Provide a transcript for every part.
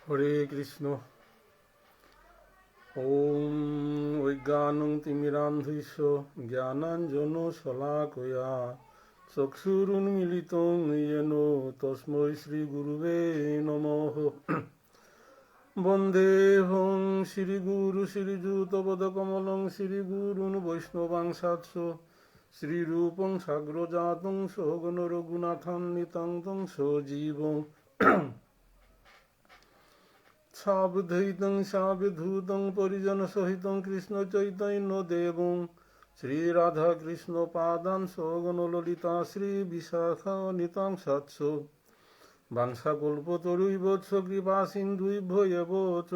হরে কৃষ্ণ। ওম অজ্ঞানং তিমিরান্ধস্য জ্ঞানাঞ্জন শলাকয়া চক্ষুরুন্মিলিতং येन তস্मै শ্রীগুরুবে নমঃ। বন্দেহং শ্রীগুরু শ্রীযুতপদকমলং শ্রীগুরুন বৈষ্ণবাংশাৎস শ্রীরূপং সাগ্রজাতং সগণ রঘুনাথান্বিতং তং সজীবং সাবধৈতং সাবিধূতং পরিজন সহিতং কৃষ্ণ চৈতন্য দেবং শ্রী রাধা কৃষ্ণ পাদান সগণ ললিতা শ্রী বিশাখা নিতাং সৎস বাংশাকল্পতরুইবৎস কৃপা সিন্ধুভ্য এব চ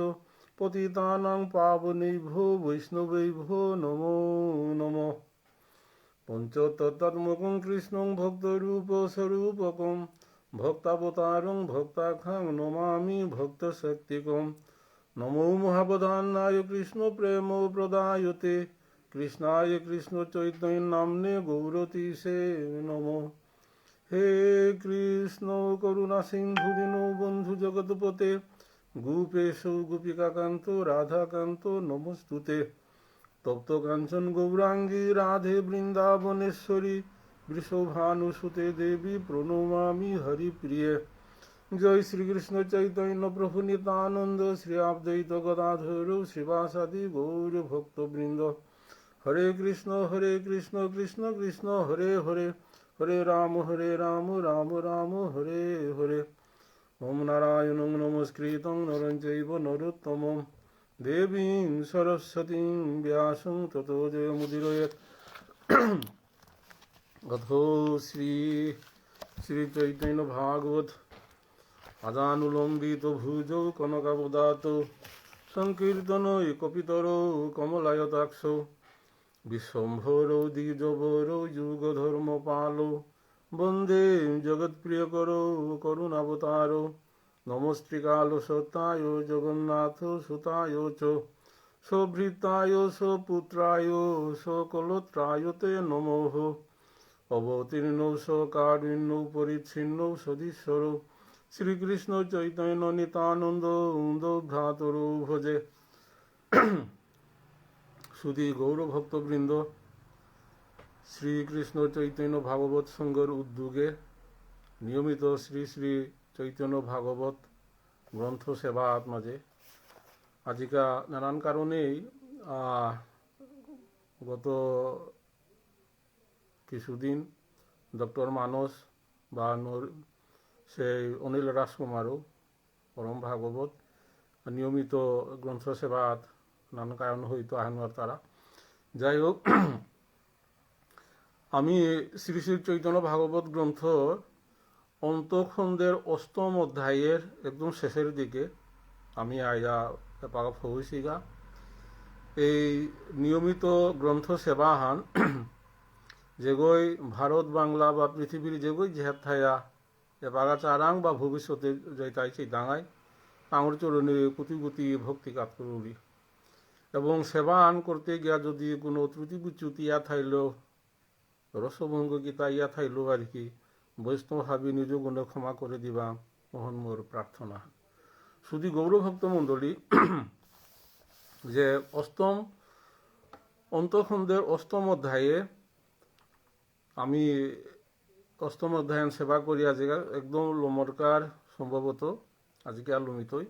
পতিতানাং পাবনেভ্যো বৈষ্ণবেভ্যো নমো নমঃ। পঞ্চতত্ত্বাত্মকং কৃষ্ণং ভক্তরূপস্বরূপকং ভক্তাবতারং ভক্তাখ্যাং নমামি ভক্তশক্তিকং। নমো মহাবদান্নায় কৃষ্ণ প্রেম প্রদায়তে কৃষ্ণায় কৃষ্ণ চৈতন্য নাম্নে গৌরতীশে নমঃ। হে কৃষ্ণ করুণা সিন্ধু দীনো বন্ধু জগৎপতে গোপেশ গোপিকাকান্ত রাধাকান্ত নমস্তুতে। তপ্ত কাঞ্চন গৌরাঙ্গী রাধে বৃন্দাবনেশ্বরী বৃষভানুসুতে দেবী প্রণমামি হরিপ্রিয়ে। জয় শ্রীকৃষ্ণ চৈতন্য প্রভু নিত্যানন্দ শ্রী অদ্বৈত গদাধর শ্রীবাসাদি গৌর ভক্তবৃন্দ। হরে কৃষ্ণ কৃষ্ণ কৃষ্ণ হরে হরে হরে রাম রাম রাম হরে হরে। ওম নারায়ণং নমস্কৃতং নরং চৈব নরোত্তমং দেবীং সরস্বতীং ব্যাসং ততো জয়মুদীরয়েৎ। অথো শ্রী শ্রী চৈতন্য ভাগবত আদানুলম্বিত ভুজৌ কনকাবদাত সংকীর্তন কপিতরৌ কমলায়তাক্ষ বিশ্বম্ভরৌ দ্বিজবরৌ যুগধর্মপালৌ বন্দে জগৎপ্রিয়করৌ করুণাবতারৌ। নমস্ত্রীকাল সত্যায় জগন্নাথ সুতায় চ সভৃতায় সপুত্রায় সকলত্রায় তে নমঃ। অবতীর্ণৌ সকারিণ্যৌ পরিচ্ছিন্নৌ সদীশ্বরৌ শ্রীকৃষ্ণ চৈতন্য নিত্যানন্দ ভ্রাতরৌ ভজে। সুধী গৌরভক্তবৃন্দ, শ্রীকৃষ্ণ চৈতন্য ভাগবত সংঘের উদ্যোগে নিয়মিত শ্রী শ্রী চৈতন্য ভাগবত গ্রন্থ সেবার মাঝে আজিকা নানান কারণেই গত কিছুদিন ডক্টর মানস বা সেই অনিল রাজকুমারও পরম ভাগবত নিয়মিত গ্রন্থ সেবাত নানান কারণ হইতো আহনার তারা। যাই হোক, আমি শ্রী শ্রী চৈতন্য ভাগবত গ্রন্থ অন্তখণ্ডের অষ্টম অধ্যায়ের একদম শেষের দিকে আমি আয়া পাক হইছিগা। এই নিয়মিত গ্রন্থ সেবাহান যেগই ভারত বাংলা বা পৃথিবীর যেগই জেহাত থায়া এপাগা চারাং বা ভবিষ্যতে যাইতাই সেই ডাঙায় আঙুর চরণে কোটি কোটি ভক্তি কাত করি এবং সেবা আন করতে গিয়া যদি কোনো ত্রুটি বিচ্যুতি ইয়া থাইলেও রসভঙ্গ গীতা ইয়া থাইলেও আর কি বৈষ্ণব ভাবি নিজ গুণে ক্ষমা করে দিবা মোহন মোর প্রার্থনা। শুধু গৌরভক্ত মণ্ডলী, যে অষ্টম অন্তখণ্ডের অষ্টম অধ্যায়ে আমি অষ্টম অধ্যায়ন সেবা করি আজকে একদম লোমরকার সম্ভবত আজকে আর লুমিতই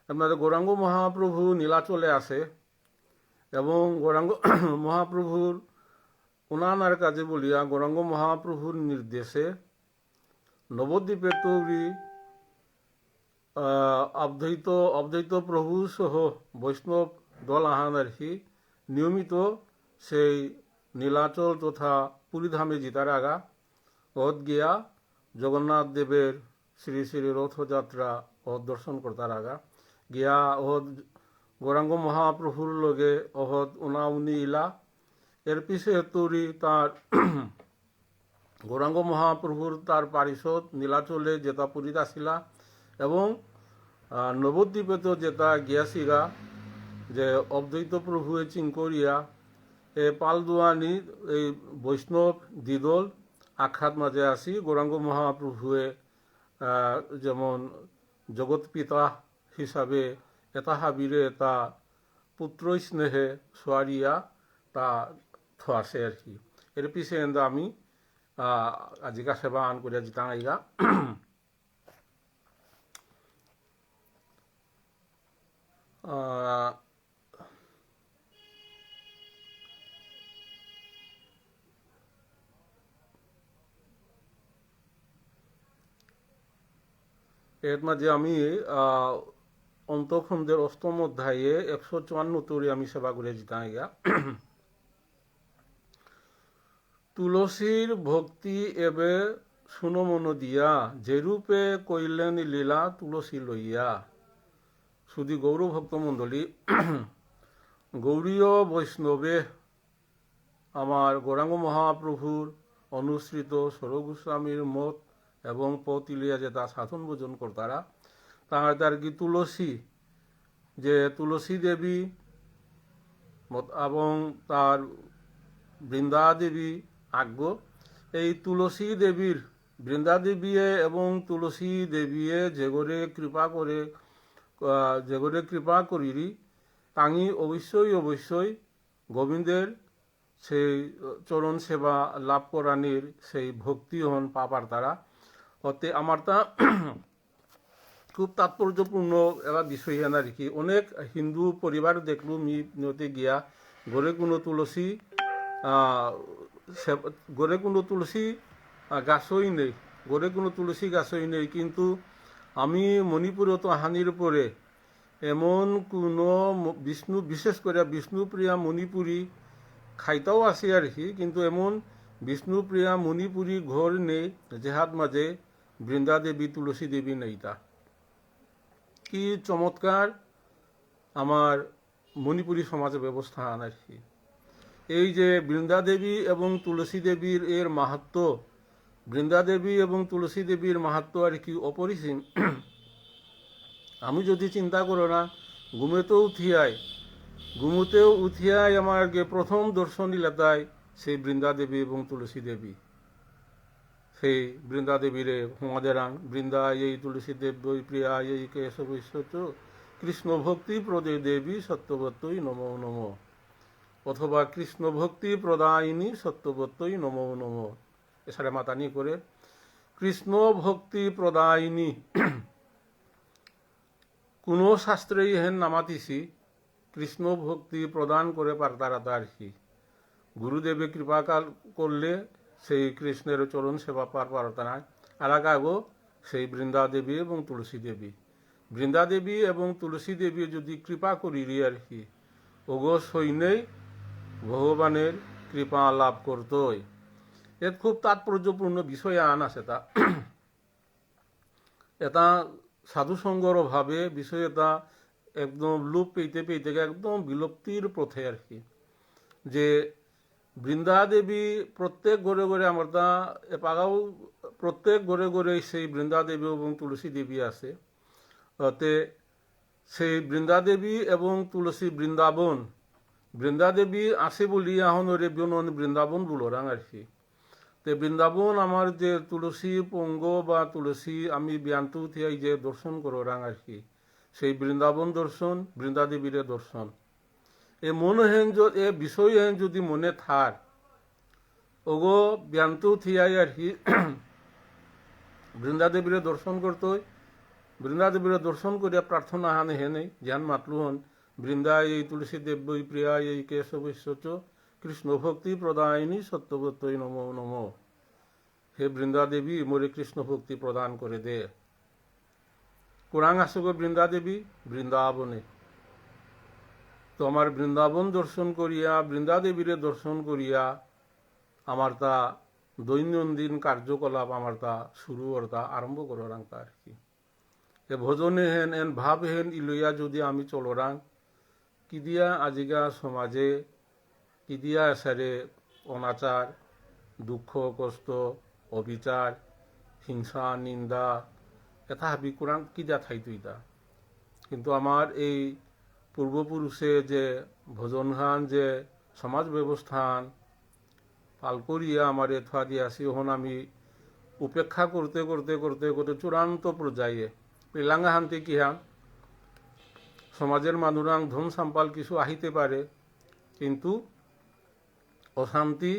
আপনাদের গৌরাঙ্গ মহাপ্রভু নীলাচলে আসে এবং গৌরাঙ্গ মহাপ্রভুর উনানার কাজে বলিয়া গৌরাঙ্গ মহাপ্রভুর নির্দেশে নবদ্বীপে তৈরি অদ্বৈত প্রভু সহ বৈষ্ণব দল আহান আর কি নিয়মিত সেই নীলাচল তথা পুরীধামে জিতার আগা অত গিয়া জগন্নাথ দেবের শ্রী শ্রী রথযাত্রা অহত দর্শন করতার আগা গিয়া অহত গৌরাঙ্গ মহাপ্রভুর লগে অহত উনা উনি ইলা। এর পিছে তৈরি তার গৌরাঙ্গ মহাপ্রভুর তার পারিষদ নীলাচলে যেটা পুরীত আসিলা এবং নবদ্বীপে তো যেটা গিয়াছিগা যে অদ্বৈত প্রভুয়ে চিঙ্করিয়া এ পালদুয়ানি এই বৈষ্ণব দ্বিদল আখ্যাত মাঝে আসি গৌরাঙ্গ মহাপ্রভুয়ে যেমন জগৎ পিতা হিসাবে এটা হাবিরে এটা পুত্র স্নেহে সোয়ারিয়া তা থোয়াছে আর কি। এর পিছে আমি আজিকা সেবা আন করিয়া জিতাং আইগা এর মাঝে আমি অন্তঃখণ্ডের অষ্টম অধ্যায়ে 154 তরি আমি সেবা করে জিতাং আইগা। তুলসীর ভক্তি এবে শুনো মন দিয়া, যেরূপে কইলেন লীলা তুলসী লইয়া। সুধী গৌর ভক্তমণ্ডলী, গৌরীয় বৈষ্ণবে আমার গৌরাঙ্গ মহাপ্রভুর অনুসৃত সরগোস্বামীর মত এবং পতিলিয়া যে তা সাধন ভোজন কর্তারা তার কি তুলসী যে তুলসী দেবী এবং তার বৃন্দা দেবী আজ্ঞ, এই তুলসী দেবীর বৃন্দা দেবী এবং তুলসী দেবী যেগরে কৃপা করিরি তাঙি অবশ্যই গোবিন্দের সেই চরণ সেবা লাভ করানির সেই ভক্তি হন পাপার তারা হতে আমার তা খুব তাৎপর্যপূর্ণ একটা বিষয় আর কি। অনেক হিন্দু পরিবার দেখলু নিতে গিয়া ঘরে কোনো তুলসী গাছই নেই, ঘরে কোনো তুলসী গাছই নেই, কিন্তু আমি মণিপুরে তো হানির পরে এমন কোনো বিশেষ করে বিষ্ণুপ্রিয়া মণিপুরী খাইতাও আছে আর কি, কিন্তু এমন বিষ্ণুপ্রিয়া মণিপুরী ঘর নেই যেহাত মাঝে বৃন্দা দেবী তুলসী দেবী নেইতা। কি চমৎকার আমার মণিপুরী সমাজ ব্যবস্থা আর কি। এই যে বৃন্দা দেবী এবং তুলসী দেবীর এর মাহাত্ম, বৃন্দা দেবী এবং তুলসী দেবীর মাহাত্ম আর কি অপরিসীম। আমি যদি চিন্তা করো না ঘুমোতেও উঠিয়াই আমার প্রথম দর্শন ইলাতায় সেই বৃন্দা দেবী এবং তুলসী দেবী, সেই বৃন্দা দেবীরে হুমাদেরাং বৃন্দা এই তুলসী দেবী প্রিয়া এই কেশব কৃষ্ণ ভক্তি প্রদে দেবী সত্যবত্যই নমো নমো, অথবা কৃষ্ণ ভক্তি প্রদায়িনী সত্যবত্যই নমো নমো। এছাড়া মাতানি করে কৃষ্ণ ভক্তি প্রদায়িনী কোনো শাস্ত্রেই হেন নামাতিছি কৃষ্ণ ভক্তি প্রদান করে পারতারা আর কি। গুরুদেবে কৃপাকাল করলে সেই কৃষ্ণের চরণ সেবা পারতারা। আর আগো সেই বৃন্দা দেবী এবং তুলসী দেবী, বৃন্দা দেবী এবং তুলসী দেবী যদি কৃপা করিলি আর কি ওগো সৈন্যই ভগবানের কৃপা লাভ করতই। এর খুব তাৎপর্যপূর্ণ বিষয় আন আছে তা এটা সাধুসঙ্গর ভাবে বিষয় এটা একদম লোপ পেতে একদম বিলুপ্তির পথে আর কি। যে বৃন্দা দেবী প্রত্যেক ঘরে আমার তা এপাগাও প্রত্যেক ঘরে সেই বৃন্দা দেবী এবং তুলসী দেবী আছে। তাতে সেই বৃন্দা দেবী এবং তুলসী বৃন্দা দেবী আছে বলি এখন ওরে বৃন্দাবন বলরাং আর কি। তে বৃন্দাবন আমার যে তুলসী পঙ্গ বা তুলসী আমি ব্যান্ত উঠিয়াই যে দর্শন কররাং আর কি, সেই বৃন্দাবন দর্শন বৃন্দা দেবীর দর্শন এ মন হেন এ বিষয় হেন যদি মনে থার ওগো ব্যান্ত উঠিয়াই আর কি বৃন্দা দেবীর দর্শন করতই। বৃন্দা দেবীর দর্শন করিয়া প্রার্থনা হানে হেনে জ্ঞান মাতলু হন বৃন্দা এই তুলসী দেবী প্রিয়া এই কেশব কৃষ্ণ ভক্তি প্রদায়িনী সত্যবত্যই নমো নমো। হে বৃন্দা দেবী মোরে কৃষ্ণ ভক্তি প্রদান করে দে। কোরআন আসুক বৃন্দা দেবী বৃন্দাবনে, তো আমার বৃন্দাবন দর্শন করিয়া বৃন্দা দেবীরে দর্শন করিয়া আমার তা দৈনন্দিন কার্যকলাপ আমার তা শুরু অর্থা আরম্ভ করাং তা আর কি। এ ভজনে হেন এন ভাব হেন ইলইয়া যদি আমি চলরাং কি দিয়া আজিকা সমাজে কি দিয়া এসারে অনাচার দুঃখ কষ্ট অবিচার হিংসা নিন্দা এটা হাবি কোরআন কি যা থাইতো ইতা। কিন্তু আমার এই পূর্বপুরুষে যে ভজনহান যে সমাজ ব্যবস্থান পাল করিয়া আমার এথা দিয়ে আসি হন আমি উপেক্ষা করতে চূড়ান্ত পর্যায়ে পেলাঙ্গা হানতে কি হান সমাজের মানুরাং ধন সম্পাল কিছু আহিতে পারে, কিন্তু অশান্তি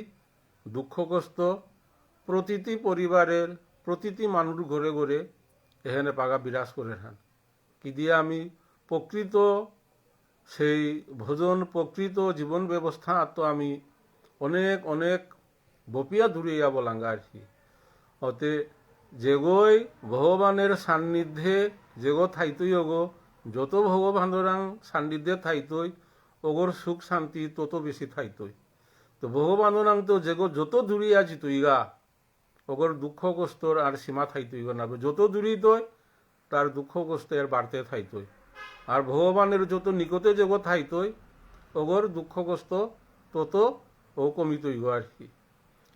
দুঃখ কষ্ট প্রতিটি পরিবারের প্রতিটি মানুষ ঘরে ঘরে এখানে পাগা বিরাজ করে থান। কি দিয়ে আমি প্রকৃত সেই ভোজন প্রকৃত জীবন ব্যবস্থা তো আমি অনেক অনেক বপিয়া দূরিয়া বলাঙ্গা আর কি। অতে যেগোই ভগবানের সান্নিধ্যে যেগো থাইতই ওগো, যত ভগবানরাং সান্নিধ্যে থাইতই ওগোর সুখ শান্তি তত বেশি থাইতই। তো ভগবানরাং তো যেগো যত দূরিয়া জিতইগা ওগোর দুঃখ কষ্টর আর সীমা থাইতই না, যত দূরই তৈ তার দুঃখ কষ্ট এর বাড়তে থাইতই। আর ভগবানের যত নিকটে যেগো থাইতই ওগোর দুঃখ কষ্ট তত ও কমিতই গো আর কি।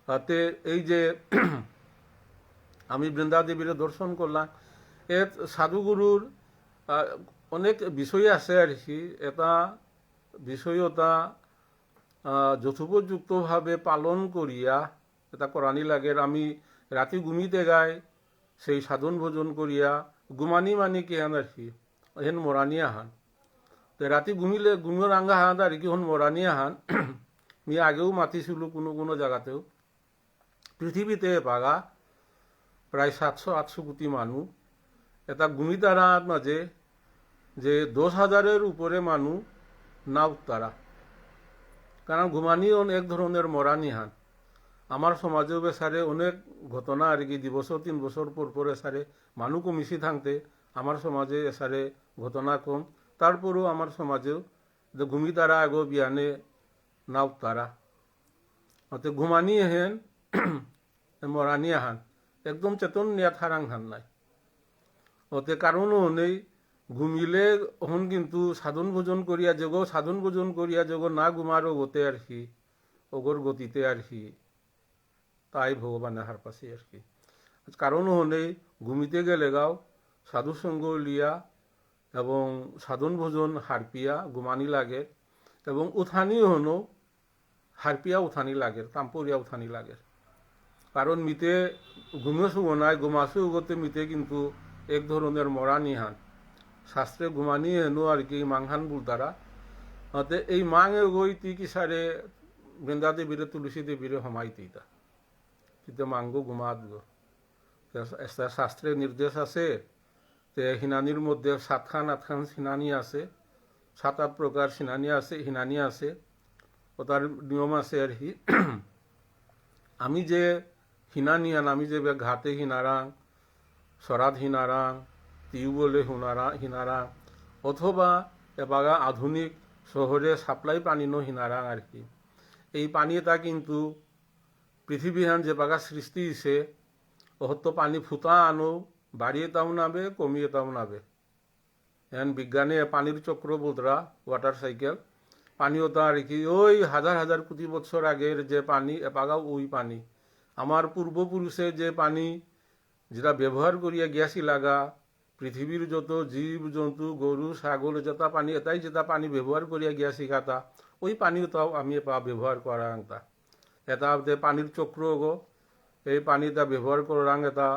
তাতে এই যে আমি বৃন্দাদেবীর দর্শন করলাম, এর সাধুগুরুর অনেক বিষয় আছে আর কি। এটা বিষয়তা যথোপযুক্তভাবে পালন করিয়া এটা করানি লাগে। আমি রাতি ঘুমিতে গাই সেই সাধন ভোজন করিয়া গুমানি মানি কে হান আর কি, হেন মরানি আহান। তো রাতি ঘুমিলে ঘুমিয়ে রাঙ্গা হান আর কি, হন মরানি আহান। আমি আগেও মাতিছিল কোনো কোনো জায়গাতেও। পৃথিবীতে পাগা প্রায় 700-800 কোটি মানুষ, এটা গুমি তারার মাঝে যে 10,000-এর উপরে মানুষ নাও তারা, কারণ ঘুমানি এক ধরনের মরানি হান। আমার সমাজেও বেসারে অনেক ঘটনা আর কি, 2 বছর 3 বছর পর এসারে মানুষ কমিশি থাকতে আমার সমাজে এসারে ঘটনা কম। তারপরেও আমার সমাজেও যে ঘুমি তারা আগো বিয়ানে নাও তারা, অতে ঘুমানি হেন মরানি হান, একদম চেতন নিয়া থারাং হান নাই। ওতে কারণও নেই ঘুমিলে হন, কিন্তু সাধন ভোজন করিয়া যোগ সাধন ভোজন করিয়া যোগ না ঘুমারও গতে আর কি, ওগর গতিতে আর কি তাই ভগবানের হার পাশে আর কি। কারণও নেই ঘুমিতে গেলে গাও সাধু সঙ্গ লিয়া এবং সাধন ভোজন হারপিয়া ঘুমানি লাগে, এবং উঠানি হনো হারপিয়া উঠানি লাগে, তাম্পরিয়া উঠানি লাগে। কারণ মিতে ঘুমেছো নাই ঘুমাছো গতে মিতে কিন্তু এক ধরনের মরানি হান। শাস্ত্রে ঘুমানি হেনো আর কি মাংহান বুল তারা। অতে এই মাঙে গই তি কি সারে বৃন্দা দেবীরে তুলসী দেবীরে হমাইতিতা কিন্তু মাঙ্গো ঘুমাত গো। শাস্ত্রে নির্দেশ আছে, তে হিনানির মধ্যে 7-8খান সিনানি আছে, 7-8 প্রকার সিনানি আছে, হিনানি আছে, ও তার নিয়ম আছে আর কি। আমি যে হিনানিয়ান, আমি যে ঘাটে হিনারাং, সরাদ হিনারাং, টিউবওয়েলে হিনারাং, অথবা এবাগা আধুনিক শহরে সাপ্লাই পানিনো হিনারাং আর কি। এই পানিটা কিন্তু পৃথিবীহান যে বাগা সৃষ্টি হিসে অহত্য পানি ফুটা আনো বাড়িয়ে তাও নাবে কমিয়ে তাও নাবে। এখন বিজ্ঞানে পানির চক্র বলতরা ওয়াটার সাইকেল, পানিও তা আর কি ওই 1000 কোটি বছর আগের যে পানি এপাগাও ওই পানি। আমার পূর্বপুরুষে যে পানি যেটা ব্যবহার করিয়া গিয়াছি লাগা, পৃথিবীর যত জীব জন্তু গরু ছাগল যেটা পানি এটাই যেটা পানি ব্যবহার করিয়া গিয়াছি গাতা, ওই পানিও তাও আমি ব্যবহার করা আংতা। এটা পানির চক্র গো, এই পানিটা ব্যবহার করাং এটা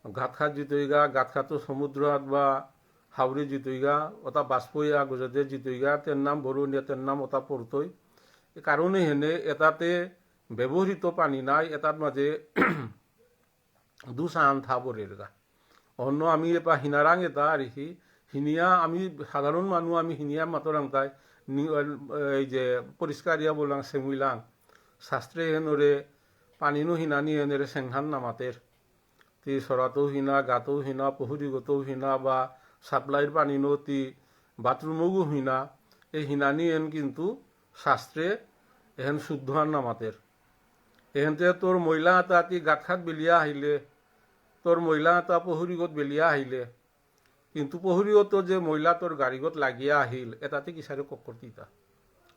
ঘাত খাত জিতইগা, গাত খাতো সমুদ্র বা হাওড়ি জিতইগা, ওটা বাষ্পইয়া গুজরাটে জিতইগা, তের নাম বরুণিয়া, তের নাম ওটা পড়তই। এ কারণে হেনে এটাতে ব্যবহৃত পানি নাই, এটার মাঝে দুসান থাবরের গা। অন্য আমি এপা হিনারাং এটা আর কি হিনিয়া, আমি সাধারণ মানুষ আমি হিনিয়া মাতরাং তাই এই যে পরিষ্কার ইয়া বললাম সেমুইলাং। শাস্ত্রে হেনরে পানিনো হিনানি হেনরে সেংহান নামাতের, তি সরাতেও হিনা, গাতেও হিনা, পহুরিগতেও হিনা, বা সাপ্লাইয়ের পানিনো তি বাথরুমও হিনা। এই হিনানি হেন কিন্তু শাস্ত্রে এহেন শুদ্ধ হান নামাতের। এহেনতে তোর মহিলা এটা তি গাত খাত বেলিয়া আহিলে, তোর মহিলা এটা পহুরিগত বেলিয়া আহিলে, কিন্তু পহুরিগত যে মহিলা তোর গাড়িগত লাগিয়া আহিল এটাতে কিসারে কক্করতিতা।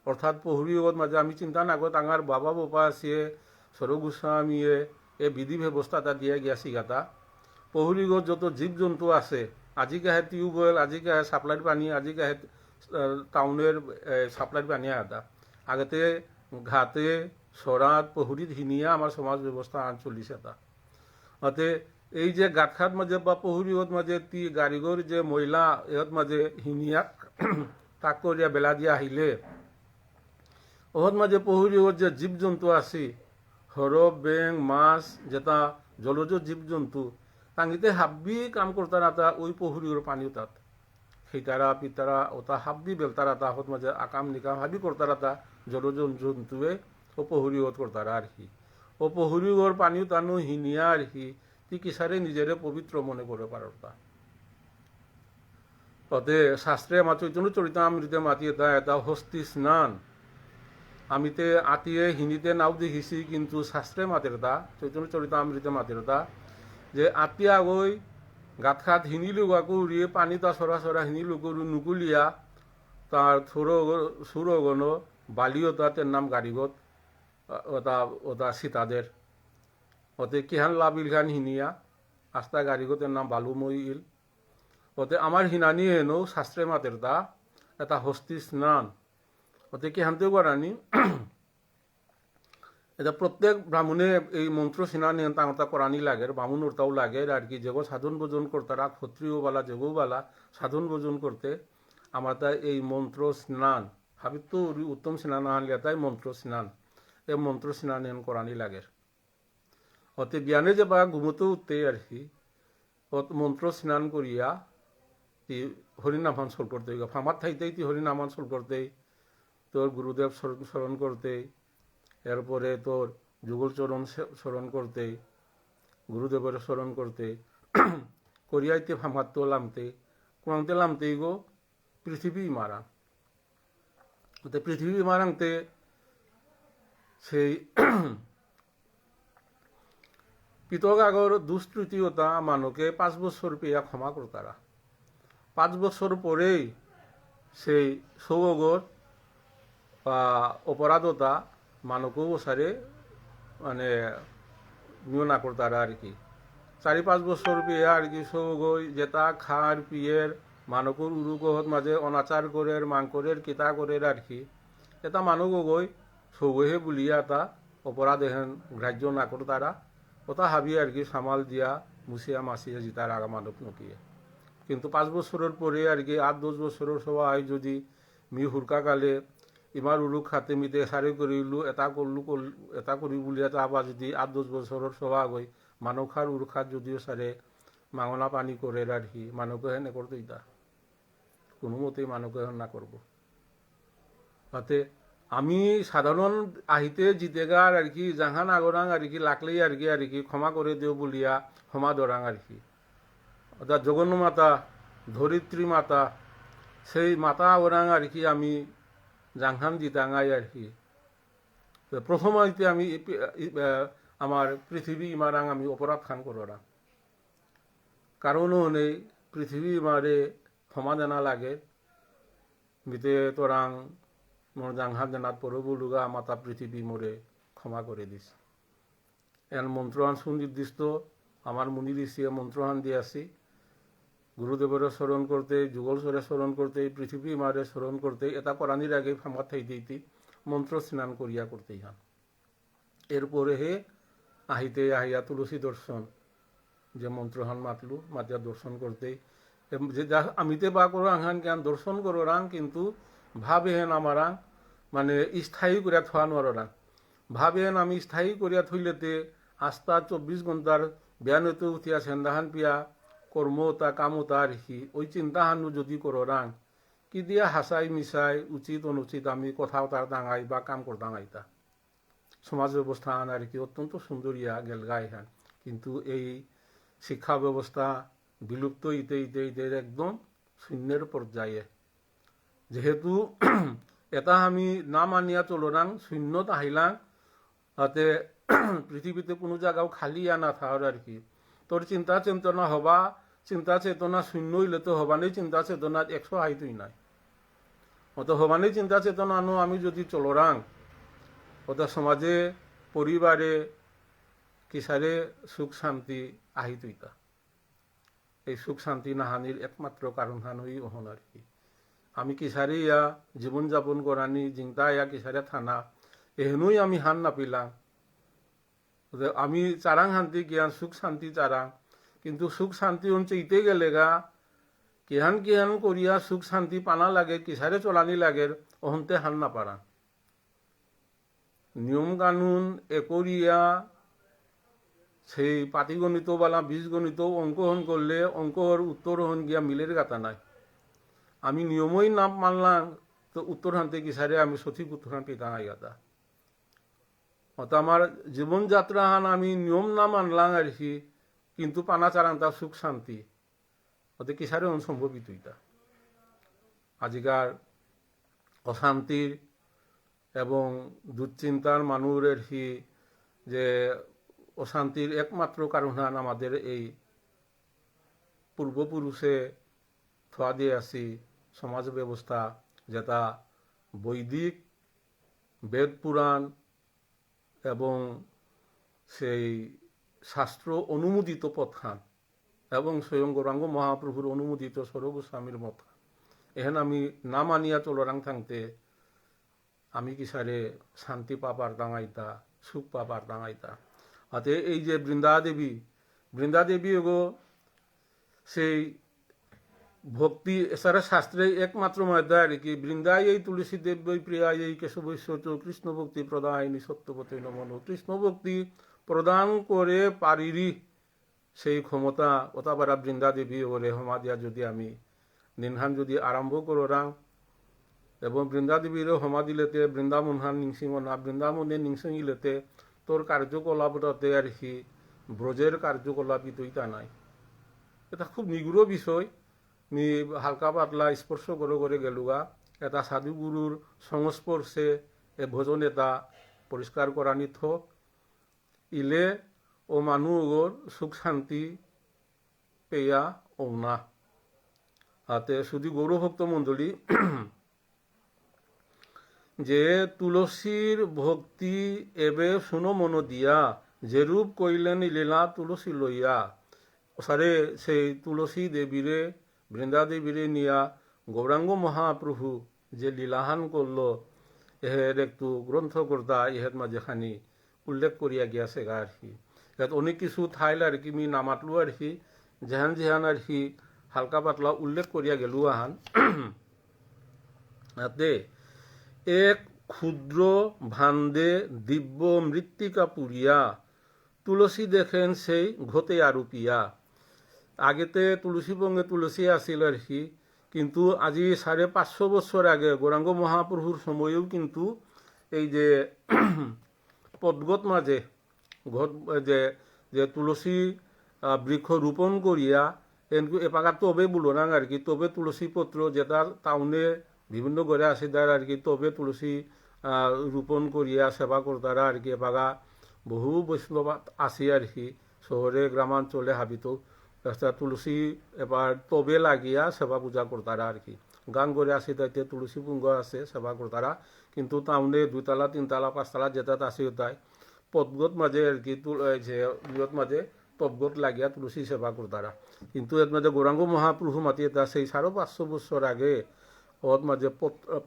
অর্থাৎ পহুরিগত মাঝে আমি চিন্তা নাগত আঙার বাবা বাবা আছে সর গোস্বামীয়ে এ বিধি ব্যবস্থাটা দিয়া গিয়াছি গাতা। পহুরিগত যত জীব জন্তু আছে, আজিকাহে টিউবওয়েল, আজিকাহে সাপ্লাইর পানি, আজিকাহে টাউনের সাপ্লাইর পানি আদা, আগতে ঘাটে সরাত পহুরিত হিনিয়া আমার সমাজ ব্যবস্থা আন চলিছে এটা। অতে এই যে গাঁতখাত মাঝে বা পহুরিয়ত মাঝে তি গাড়িগর যে মহিলা ইহত মাঝে হিনিয়া তাক করিয়া বেলা দিয়া আহিলে ওহত মাঝে পহুরিয়ত যে জীব জন্তু আছে হরফ বেং মাছ যেটা জলজ জীব জন্তু তাঙ্গিতে হাব্বি কাম করতারা তা ওই পহুরিওর পানি তাত সেইতারা পিতারা ওটা হাব্বি বেলতারা তা হত মাঝে আকাম নিকাম হাবি করতারা তা জলজ জন্তুয়ে ও পহুরিওত করতারা আর কি ও পহুরিওর পানিও তানো হিনিয়া আর কি তি কিসারে নিজেরে পবিত্র মনে করে পারতা ওতে শাস্ত্রে আমার চৈতন্য চরিতামৃতে মাতিয়ে তা এটা হস্তি স্নান আমিতে আতিয়ে হিন্দিতে নাও দেখিছি কিন্তু শাস্ত্রে মাতের তা চৈতন্য চরিতামৃতে মাতের তা যে আতিয়া গই গাত খাত হিনি লুগাকু উড়িয়ে পানি তা সরা সরা হিনি লুগু নুকুলিয়া তার সুরগণ বালিও তার নাম গাড়িগত ওটা ওটা সীতাদের ওতে কিহান লাভ ইলখান হিনিয়া আস্তা গাড়িগতের নাম বালুময়ী ইল ওতে আমার হিনানি হেনো শাস্ত্রে মাতের তা এটা হস্তি স্নান ওতে কিহানতেও করানি এটা প্রত্যেক ব্রাহ্মণে এই মন্ত্র স্নান তাঁতা করানি লাগে ব্রাহ্মণের তাও লাগে আর কি যেগো সাধন ভোজন করতারা ক্ষত্রিয়বালা যেগোবালা সাধন ভোজন করতে আমার তা এই মন্ত্র স্নান হাবিত তো উত্তম স্নান আনলে তাই মন্ত্র স্নান এই মন্ত্র স্নান করানি লাগে অতে বিয়ানে যে বা ঘুমোতে উঠতে আর কি মন্ত্র স্নান করিয়া হরিনামান স্মরণ করতে ফামার থাইতেই তি হরিনামান স্মরণ করতে তোর গুরুদেব স্মরণ করতে এরপরে তোর যুগলচরণ স্মরণ করতে গুরুদেবের স্মরণ করতে করিয়াইতে ফামাত লামতে কোনাতে লামতেই গো পৃথিবী মারা ওতে পৃথিবী মারাংতে সেই পিতক আগর দুষ্কৃতিওতা মানুষকে 5 বছর পেয়া ক্ষমা করতারা 5 বছর পরেই সেই সৌগর বা অপরাধতা মানুষকেও ওসারে মানে নিও না করতারা আর কি 4-5 বছর পেয়ে আর কি সৌগই যেটা খার পিয়ের মানুষের উরুগহত মাঝে অনাচার করে মাংকরের কিতা করে আর কি এটা মানুষ গই সৌগহে বুলিয়া তা অপরাধ এহেন গ্রাহ্য না করতারা ওটা হাবি আর কি সামাল দিয়া মুছিয়া মাছিয়া জিতার আগা মানব নকিয়ে কিন্তু 5 বছরের পরে আর কি 8-10 বছরের সবাই যদি মি হুরকাকালে ইমার উরুক খাতে মিতে সারি করিলু এটা করলু এটা করি বুলিয়া তা আবার যদি 8-10 বছরের সভা গই মানবখার উরুখাত যদিও সারে মাঙনা পানি করে আর কি মানবকে হেন করতো ইতা কোনো মতেই মানবকে হেন না করবো তাতে আমি সাধারণ আহিতে জিতেগার আর কি জাহান আগরাং আর কি লাকলেই আর কি ক্ষমা করে দেও বলিয়া ক্ষমা দরাং আর কি অর্থাৎ জগন্ন মাতা ধরিত্রী মাতা সেই মাতা ওরাং আর কি আমি জাহান জিতাঙাই আর কি প্রথম হইতে আমি আমার পৃথিবী ইমারাং আমি অপরাধ খান করাং কারণও নেই পৃথিবী ইমারে ক্ষমা জানা লাগে মিতে তোরাং মোর জাংহাত জানাত পরবুলুগা মাতা পৃথিবী মোরে ক্ষমা করে দিস এন মন্ত্রহান সুনির্দিষ্ট আমার মুনি ঋষি মন্ত্রহান দিয়ে আসি গুরুদেবের স্মরণ করতে যুগলস্বরে স্মরণ করতে পৃথিবী মারে স্মরণ করতে এটা করানির আগে ফামাত থাই দিইতি মন্ত্র স্নান করিয়া করতেই হান এরপরে হে আহিতে আহিয়া তুলসী দর্শন যে মন্ত্রহান মাতলু মাতিয়া দর্শন করতেই যে আমিতে বা করো আহান জ্ঞান দর্শন করো রাং কিন্তু ভাবে হেন আমারাং মানে স্থায়ী করিয়া থোয়া নোয়ারাং ভাবে হেন আমি স্থায়ী করিয়া থইলেতে আস্তা 24 ঘন্টার ব্যানতে উঠিয়া সেন্দাহান পিয়া কর্মতা কামতা রেখি ওই চিন্তাহানু যদি করো রাং কি দিয়া হাসাই মিশাই উচিত অনুচিত আমি কোথাও তার দাঙাই বা কাম করতাম আইতা সমাজ ব্যবস্থা আনার কি অত্যন্ত সুন্দরিয়া গেলগাই হান কিন্তু এই শিক্ষা ব্যবস্থা বিলুপ্ত ইতে ইতে ইতে একদম শূন্যের পর্যায়ে যেহেতু এটা আমি না মানিয়া চলোরাং শূন্যত আহিলাং তাতে পৃথিবীতে কোনো জায়গাও খালি আনা থাকার আর কি তোর চিন্তা চেতনা হবা চিন্তা চেতনা শূন্য হইলে তো হবানেই চিন্তা চেতনা 100 হাইতুই নাই অত হবানেই চিন্তা চেতনা আনো আমি যদি চলোরাং অত সমাজে পরিবারে কিসারে সুখ শান্তি আহিতুইতা এই সুখ শান্তি নাহানির একমাত্র কারণ হানই ওহন আর কি আমি কিসারে ইয়া জীবনযাপন করানি জিংতা ইয়া কিসারে থানা এহেনুই আমি হান নাপিলাম আমি চারাং শান্তি জ্ঞান সুখ শান্তি চারাং কিন্তু সুখ শান্তি চাইতে গেলে গা কিহান কিহান করিয়া সুখ শান্তি পানা লাগে কিসারে চলানি লাগে অহন্তে হান না পারা নিয়ম কানুন একরিয়া সেই পাটিগণিত বালা বীজগণিত অঙ্কহন করলে অঙ্কর উত্তরহন গিয়া মিলের গাতা নাই আমি নিয়মই না মানলাম তো উত্তর হানতে কিসারে আমি সঠিক উত্তর হান পেতা নাই গাতা অত আমার জীবনযাত্রা হান আমি নিয়ম না মানলাম আর কি কিন্তু পানা চারান্তা সুখ শান্তি ওতে কিসারে অনসম্ভবিত এটা আজিকার অশান্তির এবং দুশ্চিন্তার মানুষের কি যে অশান্তির একমাত্র কারণ হান আমাদের এই পূর্বপুরুষে থোয়া দিয়ে আসি সমাজ ব্যবস্থা যেটা বৈদিক বেদ পুরাণ এবং সেই শাস্ত্র অনুমোদিত পথখান এবং স্বয়ং গৌরাঙ্গ মহাপ্রভুর অনুমোদিত সর্বস্বামীর মত এখানে আমি না মানিয়া চলরাং থাকতে আমি কিসারে শান্তি পাবার দাঙাইতা সুখ পাবার দাঙাইতা হাতে এই যে বৃন্দাদেবী এগো সেই ভক্তি এছাড়া শাস্ত্রে একমাত্র মধ্যে আর কি বৃন্দায় এই তুলসী দেবী প্রিয়ায় এই কেশবৈশ্য কৃষ্ণ ভক্তি প্রদায়নি সত্যপতি নমন কৃষ্ণ ভক্তি প্রদান করে পারিরি সেই ক্ষমতা ওতাবারা বৃন্দাদেবী ও রেহমা দিয়া যদি আমি নিনহান যদি আরম্ভ কররাং এবং বৃন্দাদেবীরও হমা দিলেতে বৃন্দাবনহান নিংসিং না বৃন্দাবনে নিংসিলেতে তোর কার্যকলাপটাতে আর কি ব্রজের কার্যকলাপই তৈতা নাই এটা খুব নিগুড় বিষয় নি হালকা পাতলা স্পর্শ করে গেলুগা এটা সাধুগুরুর সংস্পর্শে এ ভোজন এটা পরিষ্কার করা নিত ইলে ও মানুষর সুখ শান্তি পেয়া ও না হাতে শুধু গৌরভক্ত মণ্ডলী যে তুলসীর ভক্তি এবে শুনো মন দিয়া যেরূপ কইলেন লীলা তুলসী লইয়া সারে সেই তুলসী দেবীরে বৃন্দাদেবীরে নিয়া গৌরাঙ্গ মহাপ্রভু যে লীলাহান করল এহের একটু গ্রন্থকর্তা ইহের মাঝেখানি উল্লেখ করিয়া গিয়াছে গা আর কি ইয়াত অনেক কিছু থাইল আর কি মি নামাতলু আর কি যেহান যেহান আর কি হালকা পাতলা উল্লেখ করিয়া গেলু আহান তাতে এক ক্ষুদ্র ভান্দে দিব্য মৃত্তিকা পুরিয়া তুলসী দেখেন সেই ঘতে আরুপিয়া আগেতে তুলসী বঙ্গে তুলসী আসিল আর কি কিন্তু আজি 550 বছর আগে গৌরাঙ্গ মহাপ্রভুর সময়েও কিন্তু এই যে পদ্মত মাঝে যে তুলসী বৃক্ষ রোপণ করিয়া এপাকা তবে বলো না আর কি তবে তুলসী পত্র যেটা টাউনে বিভিন্ন ঘরে আসে তার আর কি তবে তুলসী রোপণ করিয়া সেবা করতারা আর কি এপাকা বহু বৈষ্ণব আসি আর কি শহরে গ্রামাঞ্চলে হাবিত তুলসী এবার তবে লাগিয়া সেবা পূজা করতারা আর কি গান করে আসি তাইতে তুলসী পুঙ্গ আছে সেবা করতারা কিন্তু টাউনে 2 তলা 3 তলা 5 তলা যেটা আসি তাই পদ্মত মাঝে আর কি ইয়ত মাঝে তবগত লাগিয়া তুলসী সেবা করতারা কিন্তু এর মাঝে গৌরাঙ্গ মহাপ্রভু মাতি এটা সেই 550 বছর আগে ওর মাঝে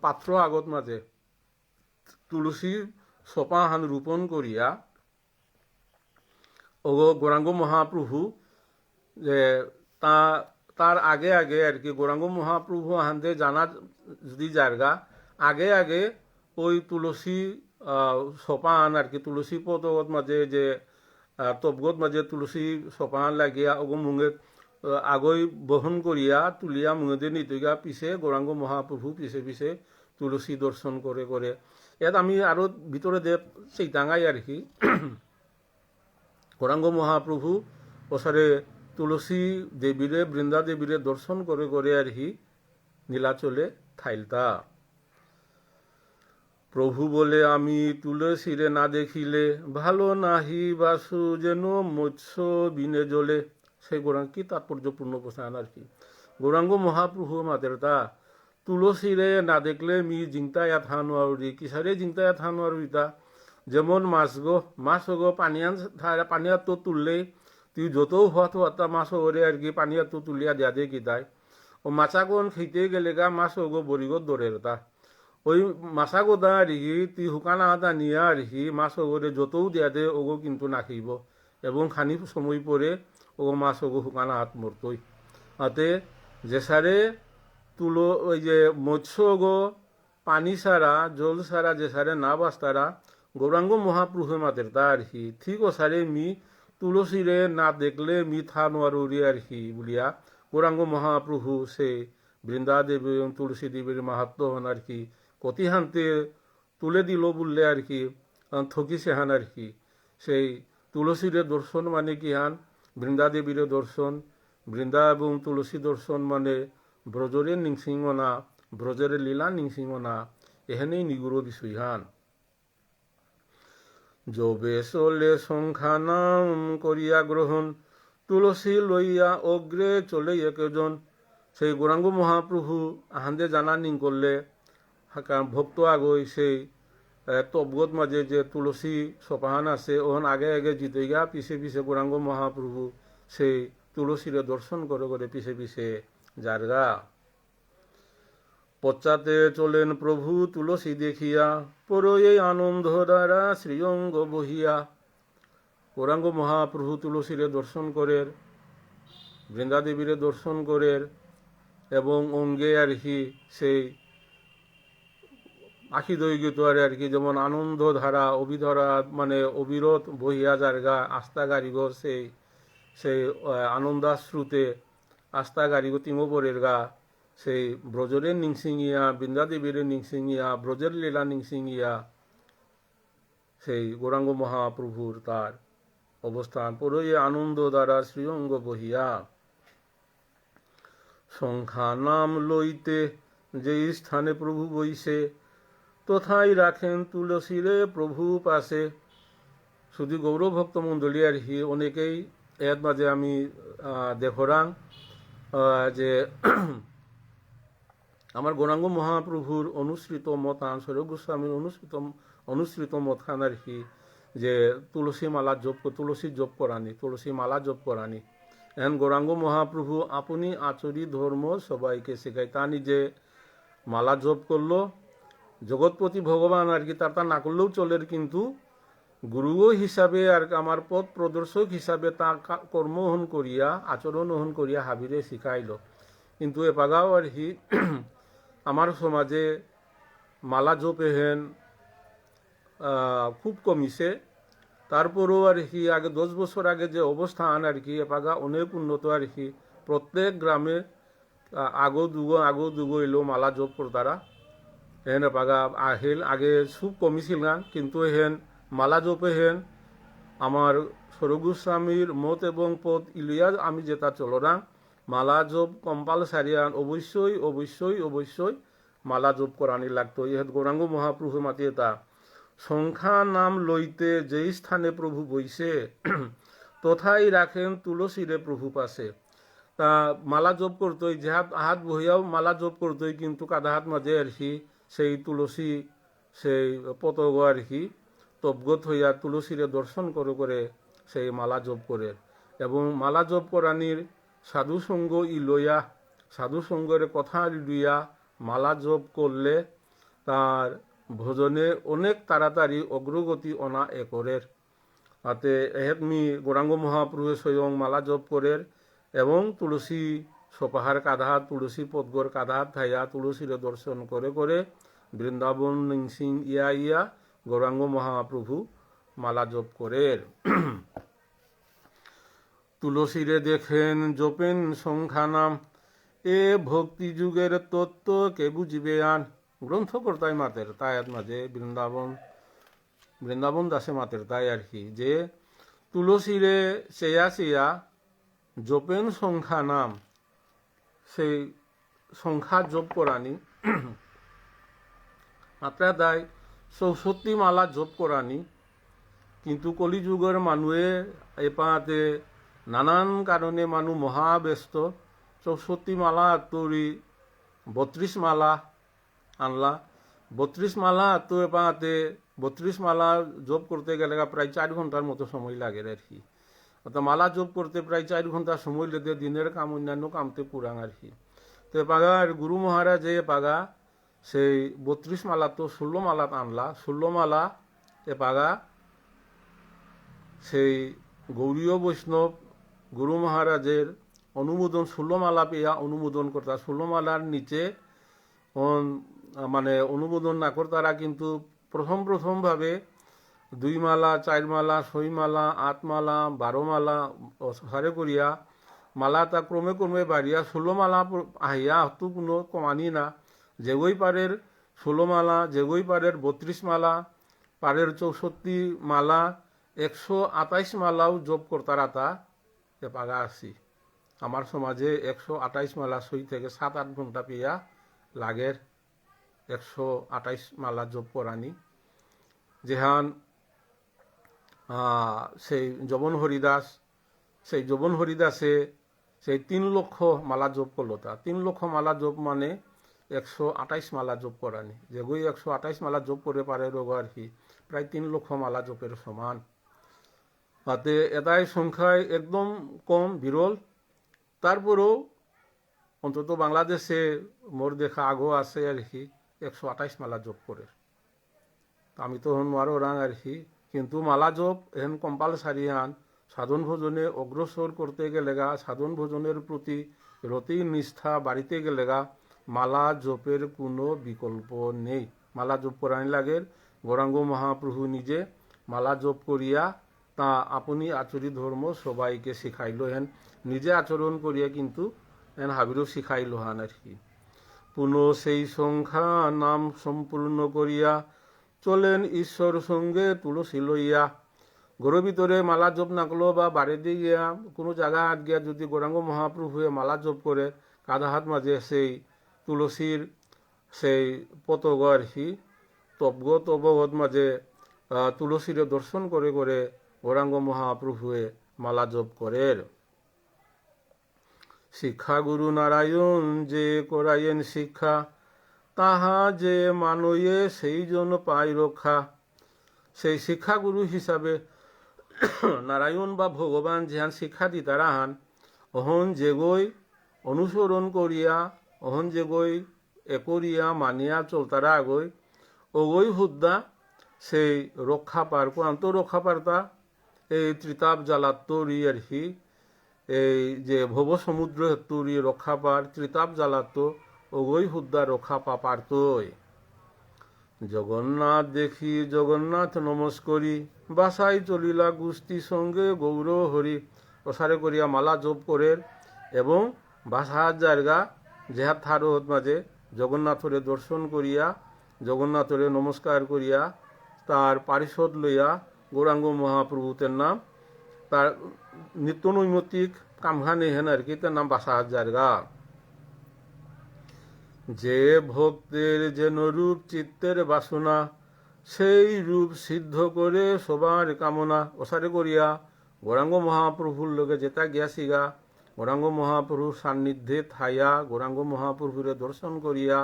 পাত্র আগত মাঝে তুলসী সোপাহান রোপণ করিয়া ও গৌরাঙ্গ মহাপ্রভু যে তার আগে আগে আর কি গৌরাঙ্গ মহাপ্রভু হান্দে জানা যদি জায়গা আগে আগে ওই তুলসী সোপাহান আর কি তুলসী পদগত মাঝে যে তবগত মাঝে তুলসী সোপাহান লাগিয়া ওগো মুঙে আগৈ বহন করিয়া তুলিয়া মুঙে নিতগা পিছে গৌরাঙ্গ মহাপ্রভু পিছে পিছে তুলসী দর্শন করে ইয়াত আমি আরো ভিতরে দে সেইটাঙাই আর কি গৌরাঙ্গ মহাপ্রভু ওসারে তুলসী দেবীরে বৃন্দা দেবীরে দর্শন করে আর কি নীলাচলে থাইলতা প্রভু বলে আমি তুলসীরে না দেখিলে ভালো নাহি বাসু যেন মৎস্য বিনে জলে সেই গৌরাঙ্গ কি তাৎপর্যপূর্ণ প্রশ্ন আর কি গৌরাঙ্গ মহাপ্রভু মাদেরতা তুলসীরে না দেখলে মি জিংতায়া থানোয়ারি কিসারে জিংতায়া থানোয়ারিতা যেমন মাছ গো পানিয়া তো তুললেই তুই যতও হওয়া মাছ ওরে আর কি পানিয়া তো তুলিয়া দিয়া দে কি তাই ও মাছাগন খেতে গেলে গা মাছ গো বরিগত দরে তা ওই মাছা গোদা আর কি তুই শুকানা আদা নিয়া আর কি মাছ ওরে যতও দিয়া দে ওগো কিন্তু নাখিব এবং খানি সময় পরে ওগো মাছ ওগো হুকানা হাত মরতই আতে যেসারে তুলো ওই যে মৎস্য গো পানি ছাড়া জল ছাড়া যেসারে না বাস্তারা গৌরাঙ্গ মহাপ্রভু মাতের তা আর কি ঠিক ওসারে মি তুলসীরে না দেখলে মি থা নোয়ারি আর কি বলিয়া গৌরাঙ্গ মহাপ্রভু সে বৃন্দাদেবী এবং তুলসী দেবীর মাহাত্ম হন আর কি কতিহান্তে তুলে দিল বললে আর কি থকি সেহান আর কি সেই তুলসীরে দর্শন মানে কি হান বৃন্দাদেবীর দর্শন বৃন্দা এবং তুলসী দর্শন মানে ব্রজরে নিংসিংনা ব্রজরে লীলা নিংসিংনা এখানেই নিগুড়ো বিষয় হান যবে চলে সংখ্যা নাম করিয়া গ্রহণ তুলসী লইয়া অগ্রে চলে একজন সেই গৌরাঙ্গ মহাপ্রভু আহান্দে জানা নিং করলে ভক্ত আগই সেই তবগত মাঝে যে তুলসী সপাহান আছে ওহন আগে আগে জিতে গা পিছে পিছে গৌরাঙ্গ মহাপ্রভু সেই তুলসীরে দর্শন করে করে পিছে পিছে যারগা পশ্চাতে চলেন প্রভু তুলসী দেখিয়া পরয়ে আনন্দ দ্বারা শ্রীঅঙ্গ বহিয়া গৌরাঙ্গ মহাপ্রভু তুলসীরে দর্শন করের বৃন্দাদেবীরে দর্শন করের এবং অঙ্গে আর কি সেই আখি দৈগিত আর কি যেমন আনন্দ ধারা অভিধরা মানে অবিরত বহিয়া যারগা আস্থা গাড়িগ সেই সেই আনন্দাশ্রুতে আস্থা গাড়িগ তিমোপরের গা সেই ব্রজরের নিংসিঙিয়া বৃন্দাদেবীর নিংসিঙিয়া ব্রজের লীলা নিংসিঙিয়া সেই গৌরাঙ্গ মহাপ্রভুর তার অবস্থান পরয়ে আনন্দ দ্বারা শ্রীঅঙ্গ বহিয়া সংখ্যা নাম লইতে যে স্থানে প্রভু বইছে তথাই রাখেন তুলসীরে প্রভু পাশে শুধু গৌরভক্ত মণ্ডলী আর কি অনেকেই এর মাঝে আমি দেখরাং যে আমার গৌরাঙ্গ মহাপ্রভুর অনুসৃত মত স্বরূপ গোস্বামীর অনুসৃত মত খান আর কি যে তুলসী মালা জপ তুলসী জপ করানি তুলসী মালা জপ করানি এখন গৌরাঙ্গ মহাপ্রভু আপনি আচরি ধর্ম সবাইকে শেখায় তা নিজে মালা জপ করলো জগৎপতি ভগবান আর কি তার না করলেও চলের কিন্তু গুরুও হিসাবে আর আমার পথ প্রদর্শক হিসাবে তা কর্মহন করিয়া আচরণ হন করিয়া হাবিরে শিখাইল কিন্তু এপাগাও আর কি আমার সমাজে মালা জপে হেন খুব কমিছে তারপরেও আর কি আগে 10 বছর আগে যে অবস্থান আর কি এপাগা অনেক উন্নত আর কি প্রত্যেক গ্রামে আগো দুগো এলো মালা জপ করতারা হেন এপাগা আহিল আগে খুব কমিছিল না কিন্তু হেন মালা জপে হেন আমার স্বরূপগোস্বামীর মত এবং পথ ইলিয়া আমি যেটা চলনা মালা জপ কম্পালসারি অবশ্যই অবশ্যই অবশ্যই মালা জপ করানি লাগতো ইহাত গৌরাঙ্গ মহাপ্রভু মাতি এটা সংখ্যা নাম লইতে যেই স্থানে প্রভু বইছে তথাই রাখেন তুলসীরে প্রভু পাশে তা মালা জপ করতোই যে হাত বহিয়াও মালা জপ করতোই কিন্তু কাদা হাত মাঝে আর কি সেই তুলসী সেই পতঙ্গ আর কি তবগত হইয়া তুলসীরে দর্শন করে করে সেই মালা জপ করে এবং মালা জপ করানির সাধুসঙ্গ লইয়া সাধুসঙ্গের কথা লইয়া মালা জপ করলে তার ভজনে অনেক তাড়াতাড়ি অগ্রগতি অনা একরের তাতে এহেতমি গৌরাঙ্গ মহাপ্রভু স্বয়ং মালা জপ করের এবং তুলসী সপাহার কাঁধা তুলসী পদ্মর কাঁধা থাইয়া তুলসীর দর্শন করে করে বৃন্দাবন নিংসিং ইয়া ইয়া গৌরাঙ্গ মহাপ্রভু মালা জপ করের তুলসীরে দেখেন জপেন সংখ্যা নাম এ ভক্তি যুগের তত্ত্ব কে বুঝিবে আন গ্রন্থকর্তায় মাতের তাই মাঝে বৃন্দাবন দাসে মাতের তাই আর কি যে তুলসীরে চেয়া চেয়া জপেন সংখ্যা নাম সেই সংখ্যা জপ করানি মাত্রা তাই 64 মালা জপ করানি কিন্তু কলিযুগের মানুষে এপাতে নানান কারণে মানুষ মহাব্যস্ত 64 মালা তৈরি 32 মালা আনলা 32 মালা তো এপাতে 32 মালা জপ করতে গেলে প্রায় 4 ঘন্টার মতো সময় লাগে আর কি অর্থাৎ মালা জপ করতে প্রায় 4 ঘন্টা সময় লেগে দিনের কাম অন্যান্য কামতে পুরাং আর কি তো এপাগা গুরু মহারাজ এপাগা সেই 32 মালা তো 16 মালা আনলা 16 মালা এপাগা সেই গৌরীয় বৈষ্ণব গুরু মহারাজের অনুমোদন, ষোলমালা পেয়া অনুমোদন করতা। ষোলমালার নিচে মানে অনুমোদন না করতারা, কিন্তু প্রথমভাবে 2 মালা, 4 মালা, 6 মালা, 8 মালা, 12 মালা সারে করিয়া মালা তা ক্রমে ক্রমে বাড়িয়া 16 মালা আহিয়া হতো কোনো কমানি না। যেগই পারের 16 মালা, যেগই পারের 32 মালা, পারের 64 মালা, 128 মালাও জপ করতারা। তা পাগা আছি আমার সমাজে 128 মালা 6 থেকে 7-8 ঘন্টা পেয়া লাগের 128 মালা জপ করানি। যেহান সেই জবন হরিদাসে সেই 3 লক্ষ মালা জপ করলো। তা 3 লক্ষ মালা জপ মানে 128 মালা জপ করানি। যেগুই 128 মালা জপ করে পারে রোগ আর কি প্রায় 3 লক্ষ মালা জপের সমান। তাতে এটাই সংখ্যায় একদম কম, বিরল। তারপরেও অন্তত বাংলাদেশে মোর দেখা আগো আছে আর কি 128 মালা জপ করে। আমি তো নোয়ারো রাং আর কি, কিন্তু মালা জপ এহেন কম্পালসারি হান সাধন ভোজনে অগ্রসর করতে গেলেগা, সাধন ভোজনের প্রতি রতি নিষ্ঠা বাড়িতে গেলেগা মালা জপের কোনো বিকল্প নেই। মালা জপ করানি লাগে। গৌরাঙ্গ মহাপ্রভু নিজে মালা জপ করিয়া তা আপনি আচরি ধর্ম সবাইকে শিখাইল হেন, নিজে আচরণ করিয়া কিন্তু এন হাবিরও শিখাইল হান আর কি। পুনঃ সেই সংখ্যা নাম সম্পূর্ণ করিয়া চলেন ঈশ্বর সঙ্গে তুলসী লইয়া। ঘরের ভিতরে মালা জপ না করলো বা বাড়ি দিয়ে গিয়া কোনো জায়গা হাত গিয়া যদি গৌরাঙ্গ মহাপ্রভুয়ে মালা জপ করে কাঁধা হাত মাঝে সেই তুলসীর সেই পতগ আর কি তবগত মাঝে তুলসীর দর্শন করে করে গৌরাঙ্গ মহাপ্রভুয়ে মালা জপ করে। শিক্ষা গুরু নারায়ণ যে করাইয়েন শিক্ষা, তাহা যে মানয়ে সেই জন পাই রক্ষা। সেই শিক্ষাগুরু হিসাবে নারায়ণ বা ভগবান যেহান শিক্ষা দিতারা হান, অহন যেগই অনুসরণ করিয়া, অহন যেগই একরিয়া মানিয়া চলতারা আগই ওগই হুদ্দা সেই রক্ষা পার কোরআন তো রক্ষা পারতা। এই ত্রিতাপ জ্বালাত্তরি আর কি, এই যে ভব সমুদ্র হেতুরি রক্ষা পার ত্রিতাপ জ্বালাত্ত ওগই হুদ্দা রক্ষা পারতই। জগন্নাথ দেখি জগন্নাথ নমস্করি, বাসাই চলিলা গুস্তি সঙ্গে গৌর হরি। প্রসারে করিয়া মালা জপ করে এবং বাসাহার জায়গা যেহার থারো মাঝে জগন্নাথরে দর্শন করিয়া, জগন্নাথরে নমস্কার করিয়া তার পারিষদ লইয়া গৌরাঙ্গ মহাপ্রভুতের নাম তার নিত্য নৈমিত্তিক কামখানে হেন আর কি, তার নাম বাসাহার জায়গা। যে ভক্তের যেন রূপ চিত্তের বাসনা, সেই রূপ সিদ্ধ করে সবার কামনা। ওসারে করিয়া গৌরাঙ্গ মহাপ্রভুর লোকে যেটা গিয়াছিগা, গৌরাঙ্গ মহাপ্রভুর সান্নিধ্যে থাইয়া গৌরাঙ্গ মহাপ্রভুরে দর্শন করিয়া,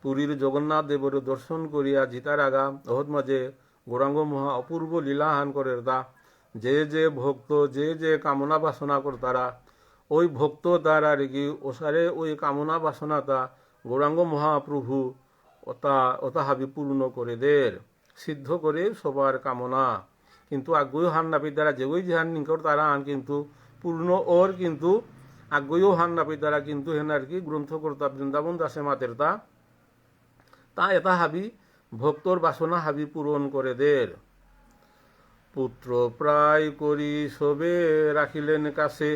পুরীর জগন্নাথ দেবরে দর্শন করিয়া জিতার আগা অহত মাঝে গৌরাঙ্গ মহা অপূর্ব লীলাহান করে দা। যে যে ভক্ত যে যে কামনা বাসনা করতারা ওই ভক্ত তার আর কি ওসারে ওই কামনা বাসনাটা গৌরাঙ্গ মহাপ্রভু ওতা হাবি পূর্ণ করে দের, সিদ্ধ করে সবার কামনা। কিন্তু আগ্রহ হান নাপি দ্বারা যেগই যেহান নিকট তারা আন কিন্তু পূর্ণ ওর কিন্তু আগ্রহ হান নাপি দ্বারা কিন্তু হেন আর কি গ্রন্থকর্তা বৃন্দাবন দাসে মাতের তা এটা হাবি ভক্তর বাসনা হাবি পূরণ করে দের। পুত্র প্রায় করি সবে রাখিলেন কাছে,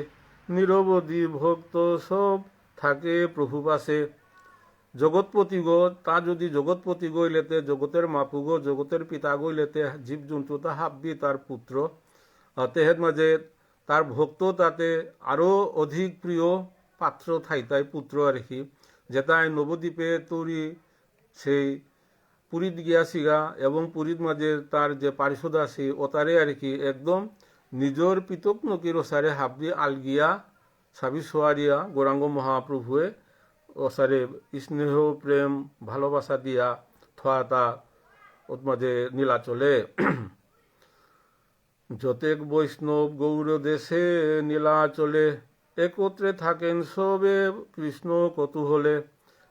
নিরবধি ভক্ত সব থাকে প্রভু পাশে। জগৎপতি গো তা যদি জগৎপতি গইলেতে জগতের মাপু গো জগতের পিতা গইলেতে জীব জন্তু তা হাববি তার পুত্র। তেহের মাঝে তার ভক্ত তাতে আরো অধিক প্রিয় পাত্র থাইতাই পুত্র আর কি, যেটাই নবদ্বীপে তৈরি সেই পুরীত গিয়াছিগা এবং পুরীর মাঝে তার যে পারিষদ আছে ওতারে আর কি একদম নিজর পিতক নকির ওসারে হাবদি আলগিয়া সাবি সোয়ারিয়া গৌরাঙ্গ মহাপ্রভুয়ে ওসারে স্নেহ প্রেম ভালোবাসা দিয়া থা ওর মাঝে নীলাচলে। যতেক বৈষ্ণব গৌর দেশে নীলাচলে, একত্রে থাকেন সবে কৃষ্ণ কৌতূহলে।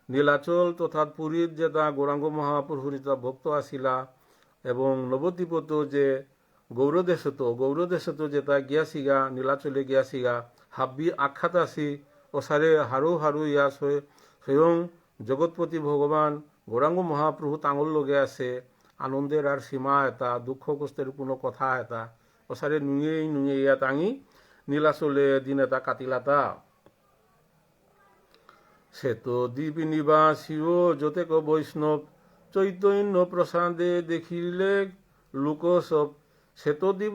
নীলাচল তথা পুরীর যেটা গৌরাঙ্গ মহাপ্রভুর ভক্ত আসিলা এবং নবদ্বীপত যে গৌরদেশত যেটা গিয়াছিগা নীলাচলে গিয়াছিগা হাব্বি আখ্যাত আছি ওসারে হারু হারু ইয়া স্বয়ং জগৎপতি ভগবান গৌরাঙ্গ মহাপ্রভু তাঙর লগে আছে আনন্দের আর সীমা এটা দুঃখ কষ্টের কোনো কথা এটা ওসারে নুয়ে ইয়া তাঙি নীলাচলে দিন এটা কাটিলাতা শ্বেত দ্বীপ নিবাসীও যতেক বৈষ্ণব চৈতন্য প্রসাদে দেখিলে লোকসব শ্বেতদ্বীপ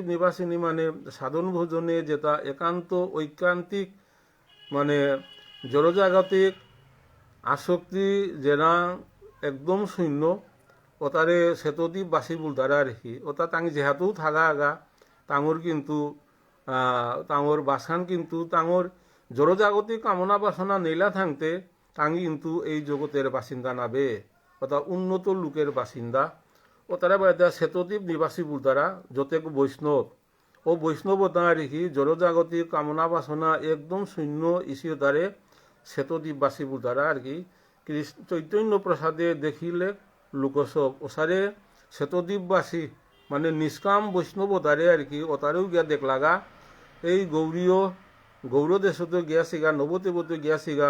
নিবাসিনী মানে সাধন ভোজনে যেটা একান্ত ঐকান্তিক মানে জড়জাগতিক আসক্তি যেনা একদম শূন্য ওতারে শ্বেতদ্বীপ বাসী বুলতারা আর কি ওটা তাঙ্গি যেহেতু থাকা আগা তাঙর কিন্তু তাঙর বাসান কিন্তু তাঙর জড়জাগতিক কামনা বাসনা নেইলা থাকতে তাঙ্গি কিন্তু এই জগতের বাসিন্দা নাবে অর্থাৎ উন্নত লোকের বাসিন্দা ও তারা বাড়িতে শ্বেতদ্বীপ নিবাসী বুলতারা যতেক বৈষ্ণব ও বৈষ্ণবতা রেখি জড়জাগতিক কামনা বাসনা একদম শূন্য ইসিও তারে শ্বেতদ্বীপবাসী বুলতারা আর কি চৈতন্য প্রসাদে দেখিলে লোকসব ওসারে শ্বেতদ্বীপবাসী মানে নিষ্কাম বৈষ্ণবতারে আর কি ওতারেও গিয়া দেখলাগা এই গৌরদেশতে গিয়াছিগা নবদ্বীপতে গিয়াছিগা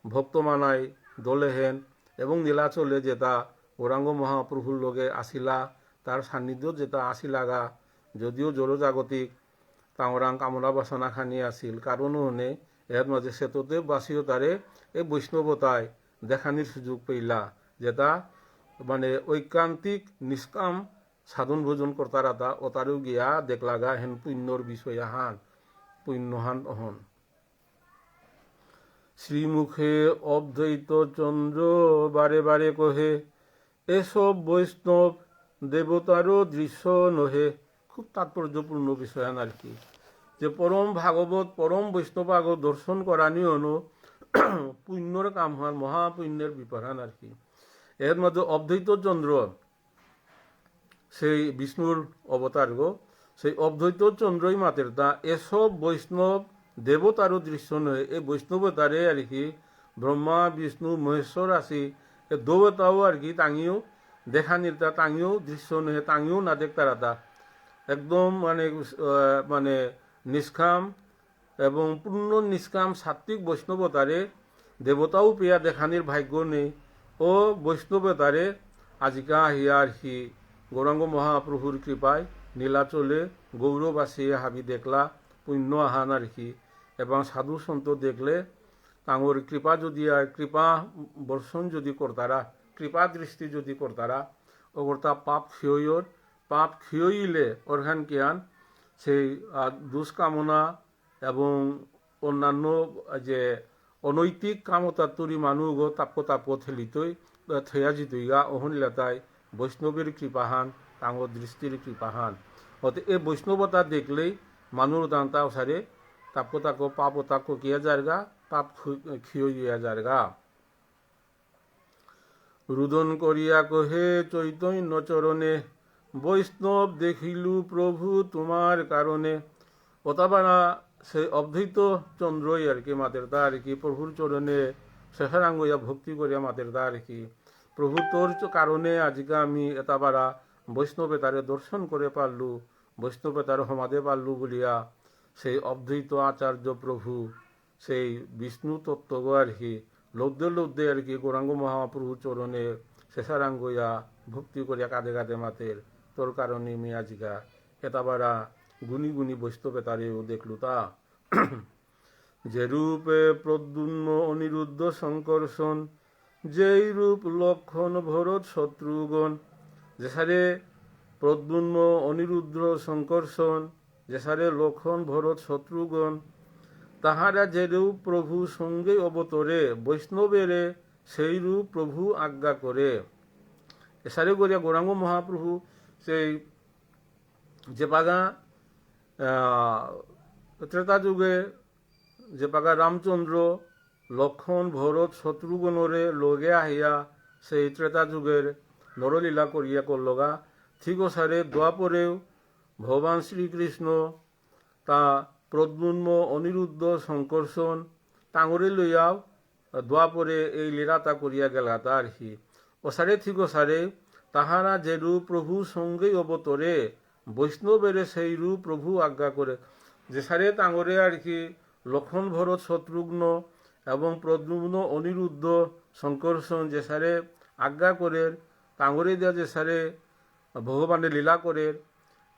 ভক্তমানাই দলেহেন এবং নীলাচলে যেটা গৌরাঙ্গ মহাপ্রভুর লগে আসিলা তার সান্নিধ্য যেটা আসিলাগা যদিও জড়জাগতিক তাঁরাং কামনা বাসনা খানি আসিল কারণ হনে এর মাঝে শ্বেততে বাসীও তারে এই বৈষ্ণবতায় দেখানির সুযোগ পেইলা যেটা মানে ঐকান্তিক নিষ্কাম সাধন ভোজন কর্তারা তা ও তারেও গিয়া দেখলাগা হেন পুণ্যর বিষয় হান পুণ্যহান অহন শ্রীমুখে অদ্বৈত চন্দ্র বারে বারে কহে এসব বৈষ্ণব দেবতারও দৃশ্য নহে খুব তাৎপর্যপূর্ণ বিষয় আর কি যে পরম ভাগবত পরম বৈষ্ণবাগ দর্শন করা নিয়নো পুণ্যর কাম হন মহাপুণ্যের বিপরান আর কি এর মধ্যে অদ্বৈত চন্দ্র সেই বিষ্ণুর অবতার গো সেই অদ্বৈত চন্দ্রই মাতের তা এসব বৈষ্ণব দেবতারও দৃশ্য নয় এই বৈষ্ণবতারে আর কি ব্রহ্মা বিষ্ণু মহেশ্বর আসি এ দেবতাও আর কি তাঙিও দেখানির তা তাঙিও দৃশ্য নয় তাঙিও না দেখতারা তা একদম মানে নিষ্কাম এবং পূর্ণ নিষ্কাম সাত্বিক বৈষ্ণবতারে দেবতাও পেয়া দেখানির ভাগ্য নেই ও বৈষ্ণবতারে আজিকা হিয়ার হি গৌরাঙ্গ মহাপ্রভুর কৃপায় নীলাচলে গৌরবাসী হাবি দেখলা পুণ্য আহান আর কি এবং সাধু সন্ত দেখলে তাঙর কৃপা যদি কৃপা বর্ষণ যদি করতারা কৃপা দৃষ্টি যদি করতারা ওগরতা পাপ ক্ষয়ইলে ওরখান কিয়ান সেই দুষ্কামনা এবং অন্যান্য যে অনৈতিক কামতাত্তরী মানুষ তাপ্য থেলিতই থেয়া জিতইগা অহনিলাতায় বৈষ্ণবের কৃপাহান তাঙর দৃষ্টির কৃপাহান অত এই বৈষ্ণবতা দেখলেই মানুষ দান্তা সারে তাপ্য পাপ তাক্য কিয়া যারগা পাপ ক্ষয়ইয়া যারগা রুদন করিয়া কহে চৈতন্য চরণে বৈষ্ণব দেখিলু প্রভু তোমার কারণে ওতাবানা সেই অদ্বৈত চন্দ্রই আর কি মাতের তা আর কি প্রভুর চরণে শেষারাঙ্গইয়া ভক্তি করিয়া মাতের তা আর কি প্রভু তোর কারণে আজকে আমি এতাবারা বৈষ্ণবে তারে দর্শন করে পারলু বৈষ্ণবে তার সমাধে পারলু বলিয়া সেই অদ্বৈত আচার্য প্রভু সেই বিষ্ণু তত্ত্ব আর কি লব্ধে আর কি গৌরাঙ্গ মহাপ্রভু চরণে শেষারাঙ্গইয়া ভক্তি করিয়া কাঁদে কাঁদে মাতের তোর কারণে আমি আজিকা এতাবারা গুণী গুণী বৈষ্ণবে তারেও দেখলু তা যে রূপে প্রদ্যুম্ন অনিরুদ্ধ সংকর্ষণ যেই রূপ লক্ষণ ভরত শত্রুগণ যেসারে প্রদ্যুম্ন অনিরুদ্ধ সংকর্ষণ যেসারে লক্ষণ ভরত শত্রুগণ তাহারা যেরূপ প্রভু সঙ্গে অবতরে বৈষ্ণবেরে সেই রূপ প্রভু আজ্ঞা করে এসারে করিয়া গৌরাঙ্গ মহাপ্রভু সেই যে পাগা ত্রেতা যুগে যে পাগা রামচন্দ্র লক্ষণ ভরত শত্রুঘ্নরে লগে আহিয়া সেই ত্রেতা যুগের নরলীলা করিয়া করলগা ঠিক সারে দ্বাপরেও ভগবান শ্রীকৃষ্ণ তা প্রদ্যুম্ন অনিরুদ্ধ সংকর্ষণ টাঙরে লইয়াও দ্বাপরে এই লীলাতা করিয়া গেলা তা আর কি ওসারে ঠিক সারে তাহারা যেরূপ প্রভু সঙ্গেই অবতরে বৈষ্ণবেরে সেই রূপ প্রভু আজ্ঞা করে। যে সারে তাঙরে আর কি লক্ষণ ভরত শত্রুঘ্ন এবং প্রদ্যুম্ন অনিরুদ্ধ শঙ্কর্ষণ যে সারে আজ্ঞা করে তাঙরে দেওয়া যে সারে ভগবানের লীলা করে।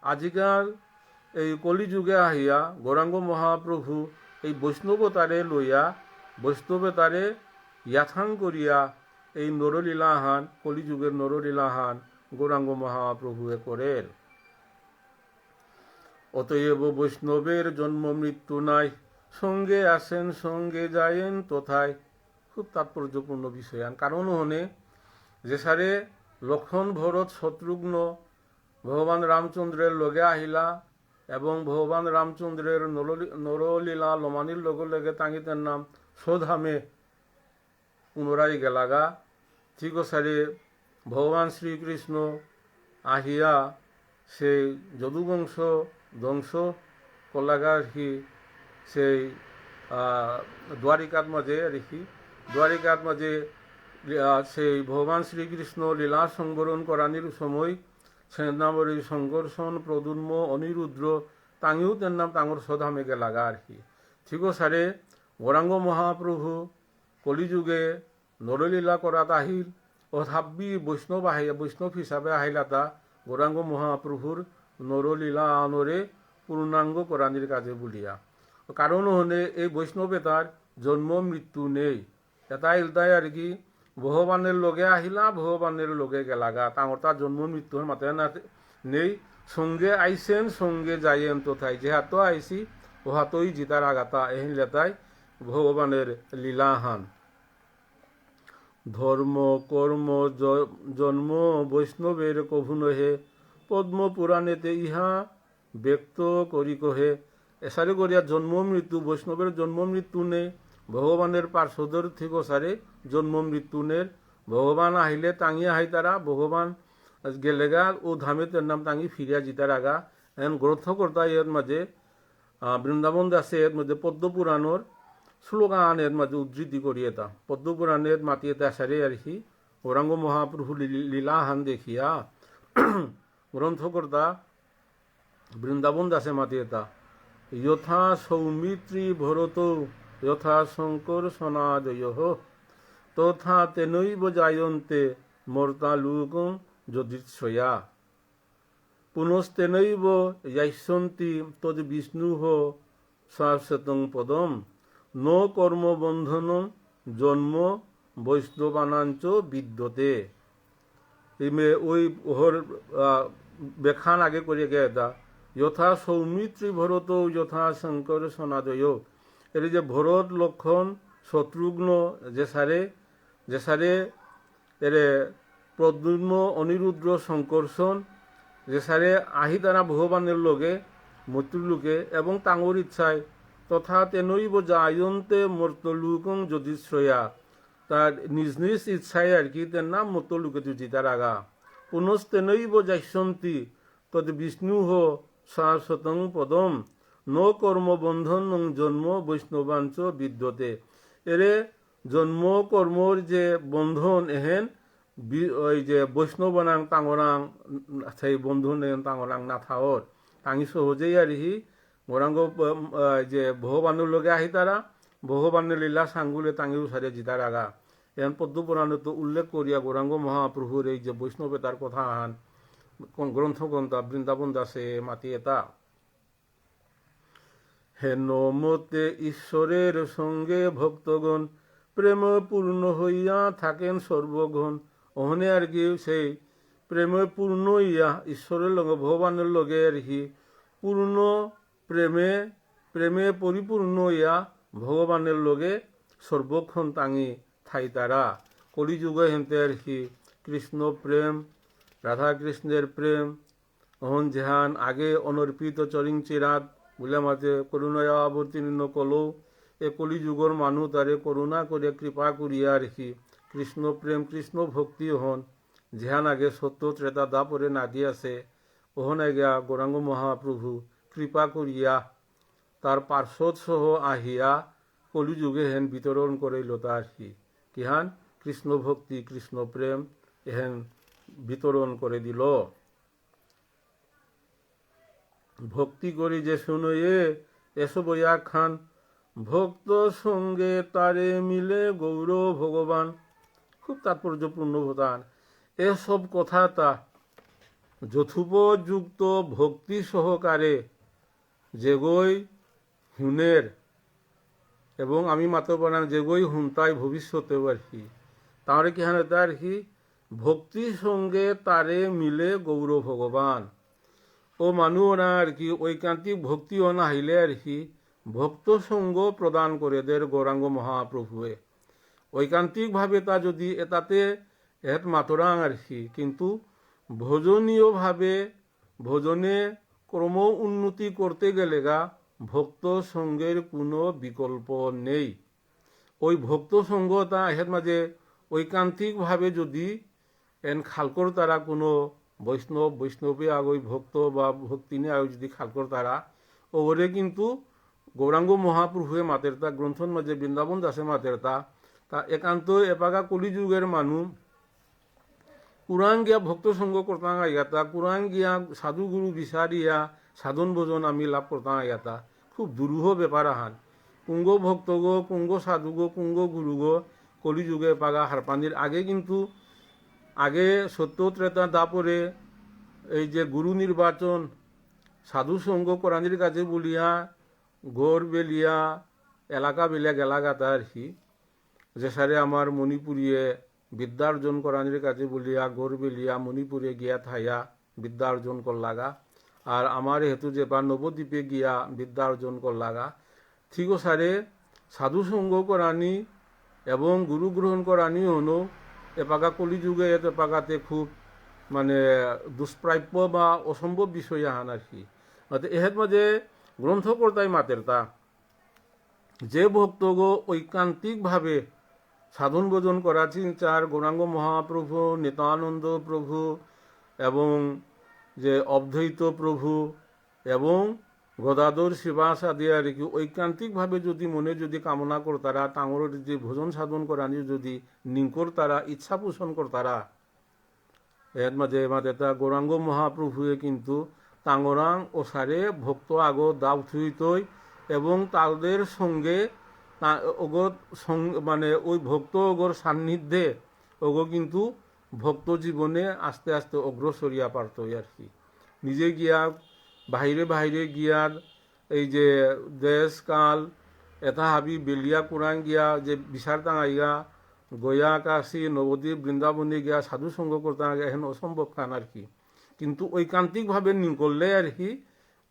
আজিকাল এই কলিযুগে আহিয়া গৌরাঙ্গ মহাপ্রভু এই বৈষ্ণবতারে লইয়া বৈষ্ণবতারে ইয়াথাং করিয়া এই নরলীলাহান কলিযুগের নরলীলাহান গৌরাঙ্গ মহাপ্রভুয়ে করেন। অতএব বৈষ্ণবের জন্ম মৃত্যু নাই, সঙ্গে আসেন সঙ্গে যায়েন তথায়। খুব তাৎপর্যপূর্ণ বিষয়ান। কারণ হনে যে সারে লক্ষণ ভরত শত্রুঘ্ন ভগবান রামচন্দ্রের লগে আহিলা এবং ভগবান রামচন্দ্রের নরলীলা লমানির লগে লগে তাঙ্গিতের নাম স্বধামে পুনরায় গেলাগা। ঠিক সারে ভগবান শ্রীকৃষ্ণ আহিয়া সেই যদুবংশ ধ্বংস কলাগা হি সেই দ্বারিকার মাঝে রেখি দ্বারিকার মাঝে সেই ভগবান শ্রীকৃষ্ণ লীলা সংবরণ করানির সময় সেনাবরী সংঘর্ষণ প্রদুম্ন অনিরুদ্র তাঙিও তার নাম তাঙর সধামে গেলাগা আর কি। ঠিক সারে গৌরাঙ্গ মহাপ্রভু কলিযুগে নরলীলা করা তাহিল অথাব্বি বৈষ্ণব হিসাবে আহিলা তা গৌরাঙ্গ মহাপ্রভুর নরলীলা আনরে পূর্ণাঙ্গ করানির কাজে বলিয়া। কারণ হলে এই বৈষ্ণবে তার জন্ম মৃত্যু নেই, এটাই ইলতায় আর কি ভগবানের লগে আহিলা ভগবানের লগে গেলাগা, তার জন্ম মৃত্যুর মাথায় না নেই। সঙ্গে আইসেন সঙ্গে যাইয়েন তথায়, যে হাত আইসি ও হাতই জিতার আগাতা এহিন লেতায় ভগবানের লীলাহান। ধর্ম কর্ম জন্ম বৈষ্ণবের কভু নহে, পদ্ম পুরাণেতে ইহা ব্যক্ত করি কহে। এসারে করিয়া জন্ম মৃত্যু বৈষ্ণবের জন্ম মৃত্যু নেই, ভগবানের পার্শ্বদের থেকে সারে জন্ম মৃত্যু নের। ভগবান আহিলে তাঙি আহি তারা, ভগবান গেলেগা ও ধামে তার নাম তাঙি ফিরিয়া জিতার আগা। এন গ্রন্থকর্তা এর মাঝে বৃন্দাবন দাসে এর মধ্যে পদ্মপুরাণর স্লোগান এর মাঝে উদ্ধৃতি করিয়ে তা পদ্মপুরাণের মাতিয়ে তা সারে আর কি গৌরাঙ্গ মহাপ্রভু লীলাহান দেখিয়া গ্রন্থকর্তা বৃন্দাবন দাসে মাতিয়ে তা যথা সৌমিত্রী ভরত যথা শঙ্কর সনাদয় তথা তেনৈব জায়ন্তে মর্তালুক যদিচ্ছয়া পুনস্তেনৈব যাইসন্তি তদ বিষ্ণুঃ শাশ্বতং পদম ন কর্মবন্ধন জন্ম বৈষ্ণবানাঞ্চ বিদ্যতে। ওই ওর বেখান আগে করে গেদা যথা সৌমিত্রী ভরত যথা শঙ্কর সনাদয়। এর যে ভরত লক্ষণ শত্রুঘ্ন যে সারে এর প্রদ্যুম্ন অনিরুদ্র শঙ্কর্ষণ যে সারে আহি তারা ভগবানের লগে মৃত্যুলোকে এবং তাঙর ইচ্ছায় তথা তেনৈব জায়ন্তে মর্তলোকং যদিশ্রয়া, তার নিজ নিজ ইচ্ছায় আর কি তার নাম মর্তলোকে জিতার আগা। পুনস্তেনৈব যাইসন্তি তদ বিষ্ণুঃ শাশ্বতং পদম ন কর্মবন্ধন জন্ম বৈষ্ণবাঞ্চ বিদ্যতে। এরে জন্ম কর্মর যে বন্ধন এহেন ওই যে বৈষ্ণবনাং তাঙরাং সেই বন্ধন এহেন তাঙরাং না থাওর তাঙি সহজেই আর হি গৌরাঙ্গ যে ভগবানের লগে আহি তারা ভগবানের লীলা সাঙ্গুলে তাঙিও সারে জিতার আগা। এহেন পদ্মপুরাণে তো উল্লেখ করিয়া গৌরাঙ্গ মহাপ্রভুর এই যে বৈষ্ণবেতার কথা আহান গ্রন্থগ্রন্থা বৃন্দাবন দাসে মাতিয়ে তা হেন মতে ঈশ্বরের সঙ্গে ভক্তগণ প্রেম পূর্ণ হইয়া থাকেন সর্বগণ। ওহনে আর কি সেই প্রেমে পূর্ণ হইয়া ঈশ্বরের লগে ভগবানের লগে আর কি পূর্ণ প্রেমে পরিপূর্ণ হইয়া ভগবানের লগে সর্বক্ষণ তাঙি থাই তারা। কলিযুগে হেনতে আর কি কৃষ্ণ প্রেম রাধা কৃষ্ণের প্রেম অহন জেহান আগে অনর্পিত চরিং চিরাত বলে মাতে করুণায় অবতীর্ণ কলো। এ কলিযুগর মানুষ তারে করুণা করে কৃপা করিয়া রেখি কৃষ্ণ প্রেম কৃষ্ণ ভক্তি হন জেহান আগে সত্য ত্রেতা দাপরে নাদি আছে ওহন আজ্ঞা গৌরাঙ্গ মহাপ্রভু কৃপা করিয়া তার পার্শ্বদ সহ আহিয়া কলিযুগে হেন বিতরণ করিল তার কিহান কৃষ্ণ ভক্তি কৃষ্ণ প্রেম এহেন বিতরণ করে দিল। ভক্তি করি যে শুনয়ে এসব খান, ভক্ত সঙ্গে তারে মিলে গৌর ভগবান। খুব তাৎপর্যপূর্ণ ভোতান। এসব কথা তা যথোপযুক্ত ভক্তি সহকারে যেগই হুনের, এবং আমি মাত্র বানান যেগই হুনতাই ভবিষ্যতেও আর কি, তাহলে কি হানে তার কি ভক্তি সঙ্গে তারে মিলে গৌর ভগবান। ও মানুষরা আর কি ঐকান্তিক ভক্তি না হইলে আর কি ভক্ত সঙ্গ প্রদান করে দের গৌরাঙ্গ মহাপ্রভুয়ে। ঐকান্তিকভাবে তা যদি এটাতে এত মাতরাং আর কি, কিন্তু ভোজনীয়ভাবে ভোজনে ক্রম উন্নতি করতে গেলে গা ভক্ত সঙ্গের কোনো বিকল্প নেই। ওই ভক্ত সঙ্গটা এর মাঝে ঐকান্তিকভাবে যদি এন খালকর তারা কোনো বৈষ্ণবে আগই ভক্ত বা ভক্তিনে আগ যদি খালকর তারা ওরে কিন্তু গৌরাঙ্গ মহাপ্রভুয়ে মাতের তা গ্রন্থন মাঝে বৃন্দাবন দাসে মাতের তা একান্ত এপাকা কলিযুগের মানুষ কুরান গিয়া ভক্ত সঙ্গ করতাম আইয়াতা, কুরান গিয়া সাধুগুরু বিচারিয়া সাধন ভোজন আমি লাভ করতাম আইয়াতা। খুব দুরূহ ব্যাপার আহান। কুঙ্গ ভক্ত গো, কুঙ্গ সাধু গো, কুঙ্গ গুরু গো কলিযুগে পাগা হারপানির আগে কিন্তু আগে সত্য ত্রেতা দাপরে এই যে গুরু নির্বাচন সাধু সঙ্গ কোরআনের কাছে বলিয়া গড় বেলিয়া এলাকা বেলিয়া গেলাগাতা আর কি, যে সারে আমার মণিপুরিয়ে বিদ্যা অর্জন কোরআনের কাছে বলিয়া গড় বেলিয়া মণিপুরে গিয়া থাইয়া বিদ্যা অর্জন করলাগা, আর আমার হেতু যে বা নবদ্বীপে গিয়া বিদ্যা অর্জন করলাগা। ঠিক সারে সাধু সঙ্গ করানি এবং গুরু গ্রহণ করানি হনো এপাকা কলিযুগে এপাকাতে খুব মানে দুষ্প্রাপ্য বা অসম্ভব বিষয় আহান আর কি। এর মাঝে গ্রন্থকর্তাই মাতের তা যে ভক্তগো ঐকান্তিকভাবে সাধন ভোজন করা চিন্তার গৌরাঙ্গ মহাপ্রভু, নিত্যানন্দ প্রভু এবং যে অদ্বৈত প্রভু এবং গদাধর শিবাস আদি আর কি ঐকান্তিকভাবে যদি মনে যদি কামনা করতারা তাঙর যে ভোজন সাধন করানি যদি নিঙ্কর তারা ইচ্ছা পোষণ করতারা এর মাঝে মাঝে তা গৌরাঙ্গ মহাপ্রভুয়ে কিন্তু তাঙরাং ও সারে ভক্ত আগো দাও থুইতই এবং তাদের সঙ্গে মানে ওই ভক্ত অগর সান্নিধ্যে ওগো কিন্তু ভক্ত জীবনে আস্তে আস্তে অগ্রসরিয়া পারত আর কি। নিজে গিয়া বাহিরে বাহিরে গিয়ার এই যে দেশ কাল এটা হাবি বেলিয়া কোরআন গিয়া যে বিচার টাঙাইয়া গয়া কাশী নবদ্বীপ বৃন্দাবনে গিয়া সাধু সঙ্গ করতে এখন অসম্ভব খান আর কি। কিন্তু ঐকান্তিকভাবে করলে আর কি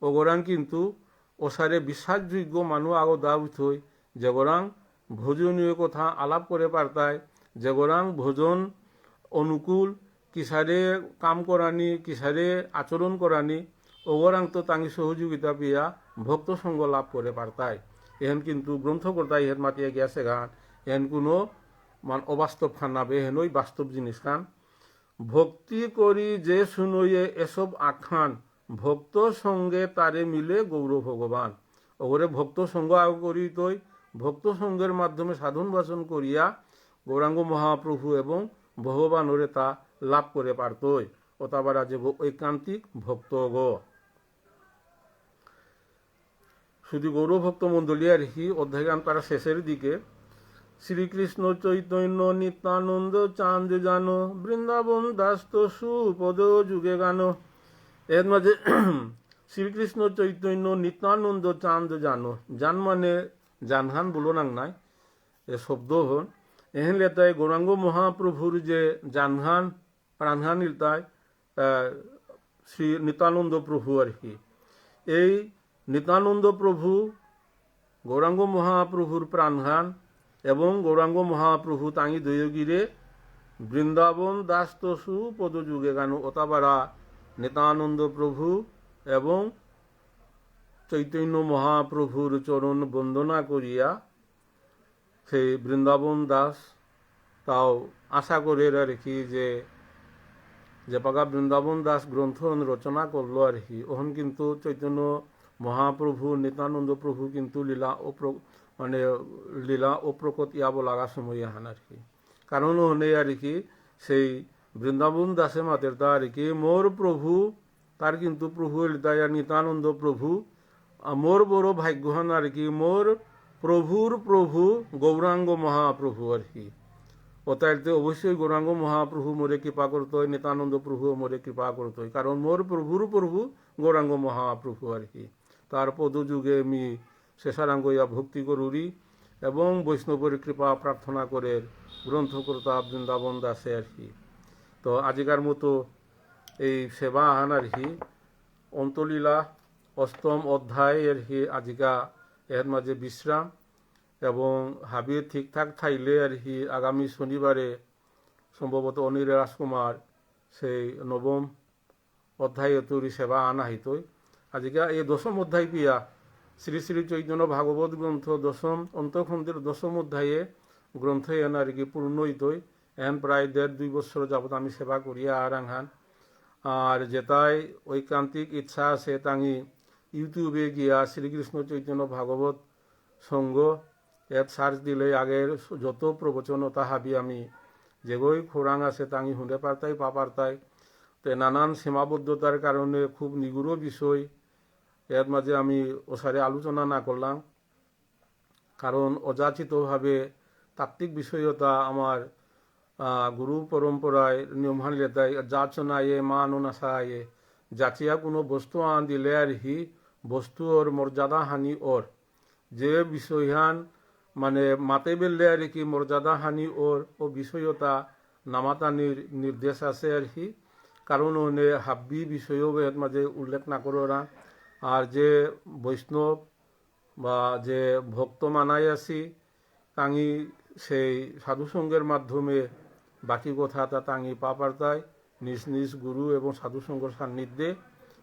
ওগরাং কিন্তু ওসারে বিশ্বাসযোগ্য মানুষ আগো দাও থই যেগরাং ভোজনীয় কথা আলাপ করে পারতায়, যেগরাং ভোজন অনুকূল কিসারে কাম করানি কিসারে আচরণ করানি ওগরাং তো তাঙ্গি সহযোগিতা পেয়া ভক্ত সঙ্গ লাভ করে পারতায়। এহেন কিন্তু গ্রন্থকর্তায় এহেন মাতিয়ে গিয়াছে গান এহেন কোনো অবাস্তব খান নাবে এহেন ওই বাস্তব জিনিস খান। ভক্তি করি যে শুনয়ে এসব আখ্যান, ভক্ত সঙ্গে তারে মিলে গৌর ভগবান। ওরে ভক্ত সঙ্গ আগ করি তৈ ভক্ত সঙ্গের মাধ্যমে সাধন বাসন করিয়া গৌরাঙ্গ মহাপ্রভু এবং ভগবানরে তা লাভ করে পারতই। ওতাবারা যে ঐকান্তিক ভক্ত গো শুধু গৌরভক্ত মণ্ডলী আর কি অধ্যায় গান তারা শেষের দিকে শ্রীকৃষ্ণ চৈতন্য নিত্যানন্দ চাঁদ জানো, বৃন্দাবন দাস তো সুপদ যুগে গানো। এর মাঝে শ্রীকৃষ্ণ চৈতন্য নিত্যানন্দ চাঁদ জানো, জান মানে জানহান বলো নাং নাই এ শব্দ হন এহেন লেতায় গৌরাঙ্গ মহাপ্রভুর যে জানহান প্রাণহান ইলতায় শ্রী নিত্যানন্দ প্রভু আর কি। এই নিত্যানন্দ প্রভু গৌরাঙ্গ মহাপ্রভুর প্রাণহান এবং গৌরাঙ্গ মহাপ্রভু তাঙ্গি দৈগিরে বৃন্দাবন দাস তসু পদযুগে গান। ওতাবারা নিত্যানন্দ প্রভু এবং চৈতন্য মহাপ্রভুর চরণ বন্দনা করিয়া সেই বৃন্দাবন দাস তাও আশা করে আর কি যে পাকা বৃন্দাবন দাস গ্রন্থ রচনা করলো আর কি। ওখান কিন্তু চৈতন্য মহাপ্রভু নিত্যানন্দ প্রভু কিন্তু লীলা ও প্রকট ইয়াব লাগা সময় আহান আর কি। কারণ ওখানে আর কি সেই বৃন্দাবন দাসে মাতের তার কি মোর প্রভু তার কিন্তু প্রভু দয়া নিতানন্দ প্রভু মোর বড় ভাগ্যহান আর কি মোর প্রভুর প্রভু গৌরাঙ্গ মহাপ্রভু আর কি ওতাইতে অবশ্যই গৌরাঙ্গ মহাপ্রভু মোরে কৃপা করতে হয়, নিতানন্দ প্রভু মোরে কৃপা করতে হয়, কারণ মোর প্রভুর প্রভু গৌরাঙ্গ মহাপ্রভু আর কি তার পদযুগে আমি শেষারাঙ্গ ইয়া ভক্তি করুরি এবং বৈষ্ণবের কৃপা প্রার্থনা করে গ্রন্থকর্তা বৃন্দাবন দাসে আর কি। তো আজিকার মতো এই সেবা আহান আর কি অন্তলীলা অষ্টম অধ্যায় আর কি আজিকা এর মাঝে বিশ্রাম এবং হাবির ঠিকঠাক থাইলে আর কি আগামী শনিবারে সম্ভবত অনিল রাজকুমার সেই নবম অধ্যায় তৈরি সেবা আনা হইতই আজিকা এই দশম অধ্যায় পিয়া শ্রী শ্রী চৈতন্য ভাগবত গ্রন্থ দশম অন্তখণ্ডের দশম অধ্যায়ে গ্রন্থ এন আর কি পূর্ণ হইতই এন প্রায় 1.5-2 বছর যাবত আমি সেবা করিয়া আর আনহান আর যেটাই ঐকান্তিক ইচ্ছা আছে তাঙি ইউটিউবে গিয়া শ্রীকৃষ্ণ চৈতন্য ভাগবত সঙ্গ এত সার্চ দিলে আগের যত প্রবচন তাহাবি আমি যেগই খোরাং আছে তাঙি শুনে পারতাই পা পারতাই তো নানান সীমাবদ্ধতার কারণে খুব নিগুড় বিষয় এর মাঝে আমি ওসারে আলোচনা না করলাম, কারণ অযাচিতভাবে তাত্ত্বিক বিষয়তা আমার গুরু পরম্পরায় নিয়মহান লেতায় যাচনায়ে মান নাসায়ে যাচিয়া কোনো বস্তু আন দিলে আর হি বস্তু ওর মর্যাদা হানি ওর যে বিষয়হান মানে মাতে বেললে আর কি মর্যাদা হানি ওর ও বিষয়তা নামাতানির নির্দেশ আছে আর কি, কারণ ওনে হাব্বি বিষয়ও এর মাঝে উল্লেখ না করা আর যে বৈষ্ণব বা যে ভক্ত মানাই আছি তাঙি সেই সাধুসঙ্গের মাধ্যমে বাকি কথাটা তাঙি পা পারতায় নিজ নিজ গুরু এবং সাধুসঙ্গর সান্নিধ্যে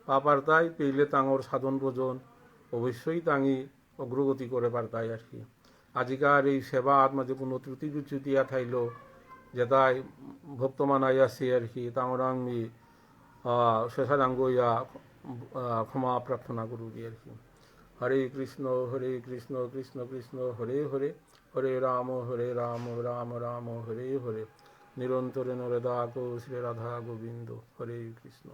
পা পারতায় পেইলে তাঙর সাধন ভোজন অবশ্যই তাঙি অগ্রগতি করে পারতায় আর কি। আজিকার এই সেবা মাঝে কোনো ত্রুটি বিচ্যুতিয়া থাইল যেটাই ভক্ত মানাই আছি আর কি তাঙর আমি শেষারাঙ্গ ইয়া ক্ষমা প্রার্থনা করুরি আর কি। হরে কৃষ্ণ কৃষ্ণ কৃষ্ণ হরে হরে হরে রাম রাম রাম হরে হরে নিরন্তরে নরে দাগ শ্রী রাধা গোবিন্দ হরে কৃষ্ণ।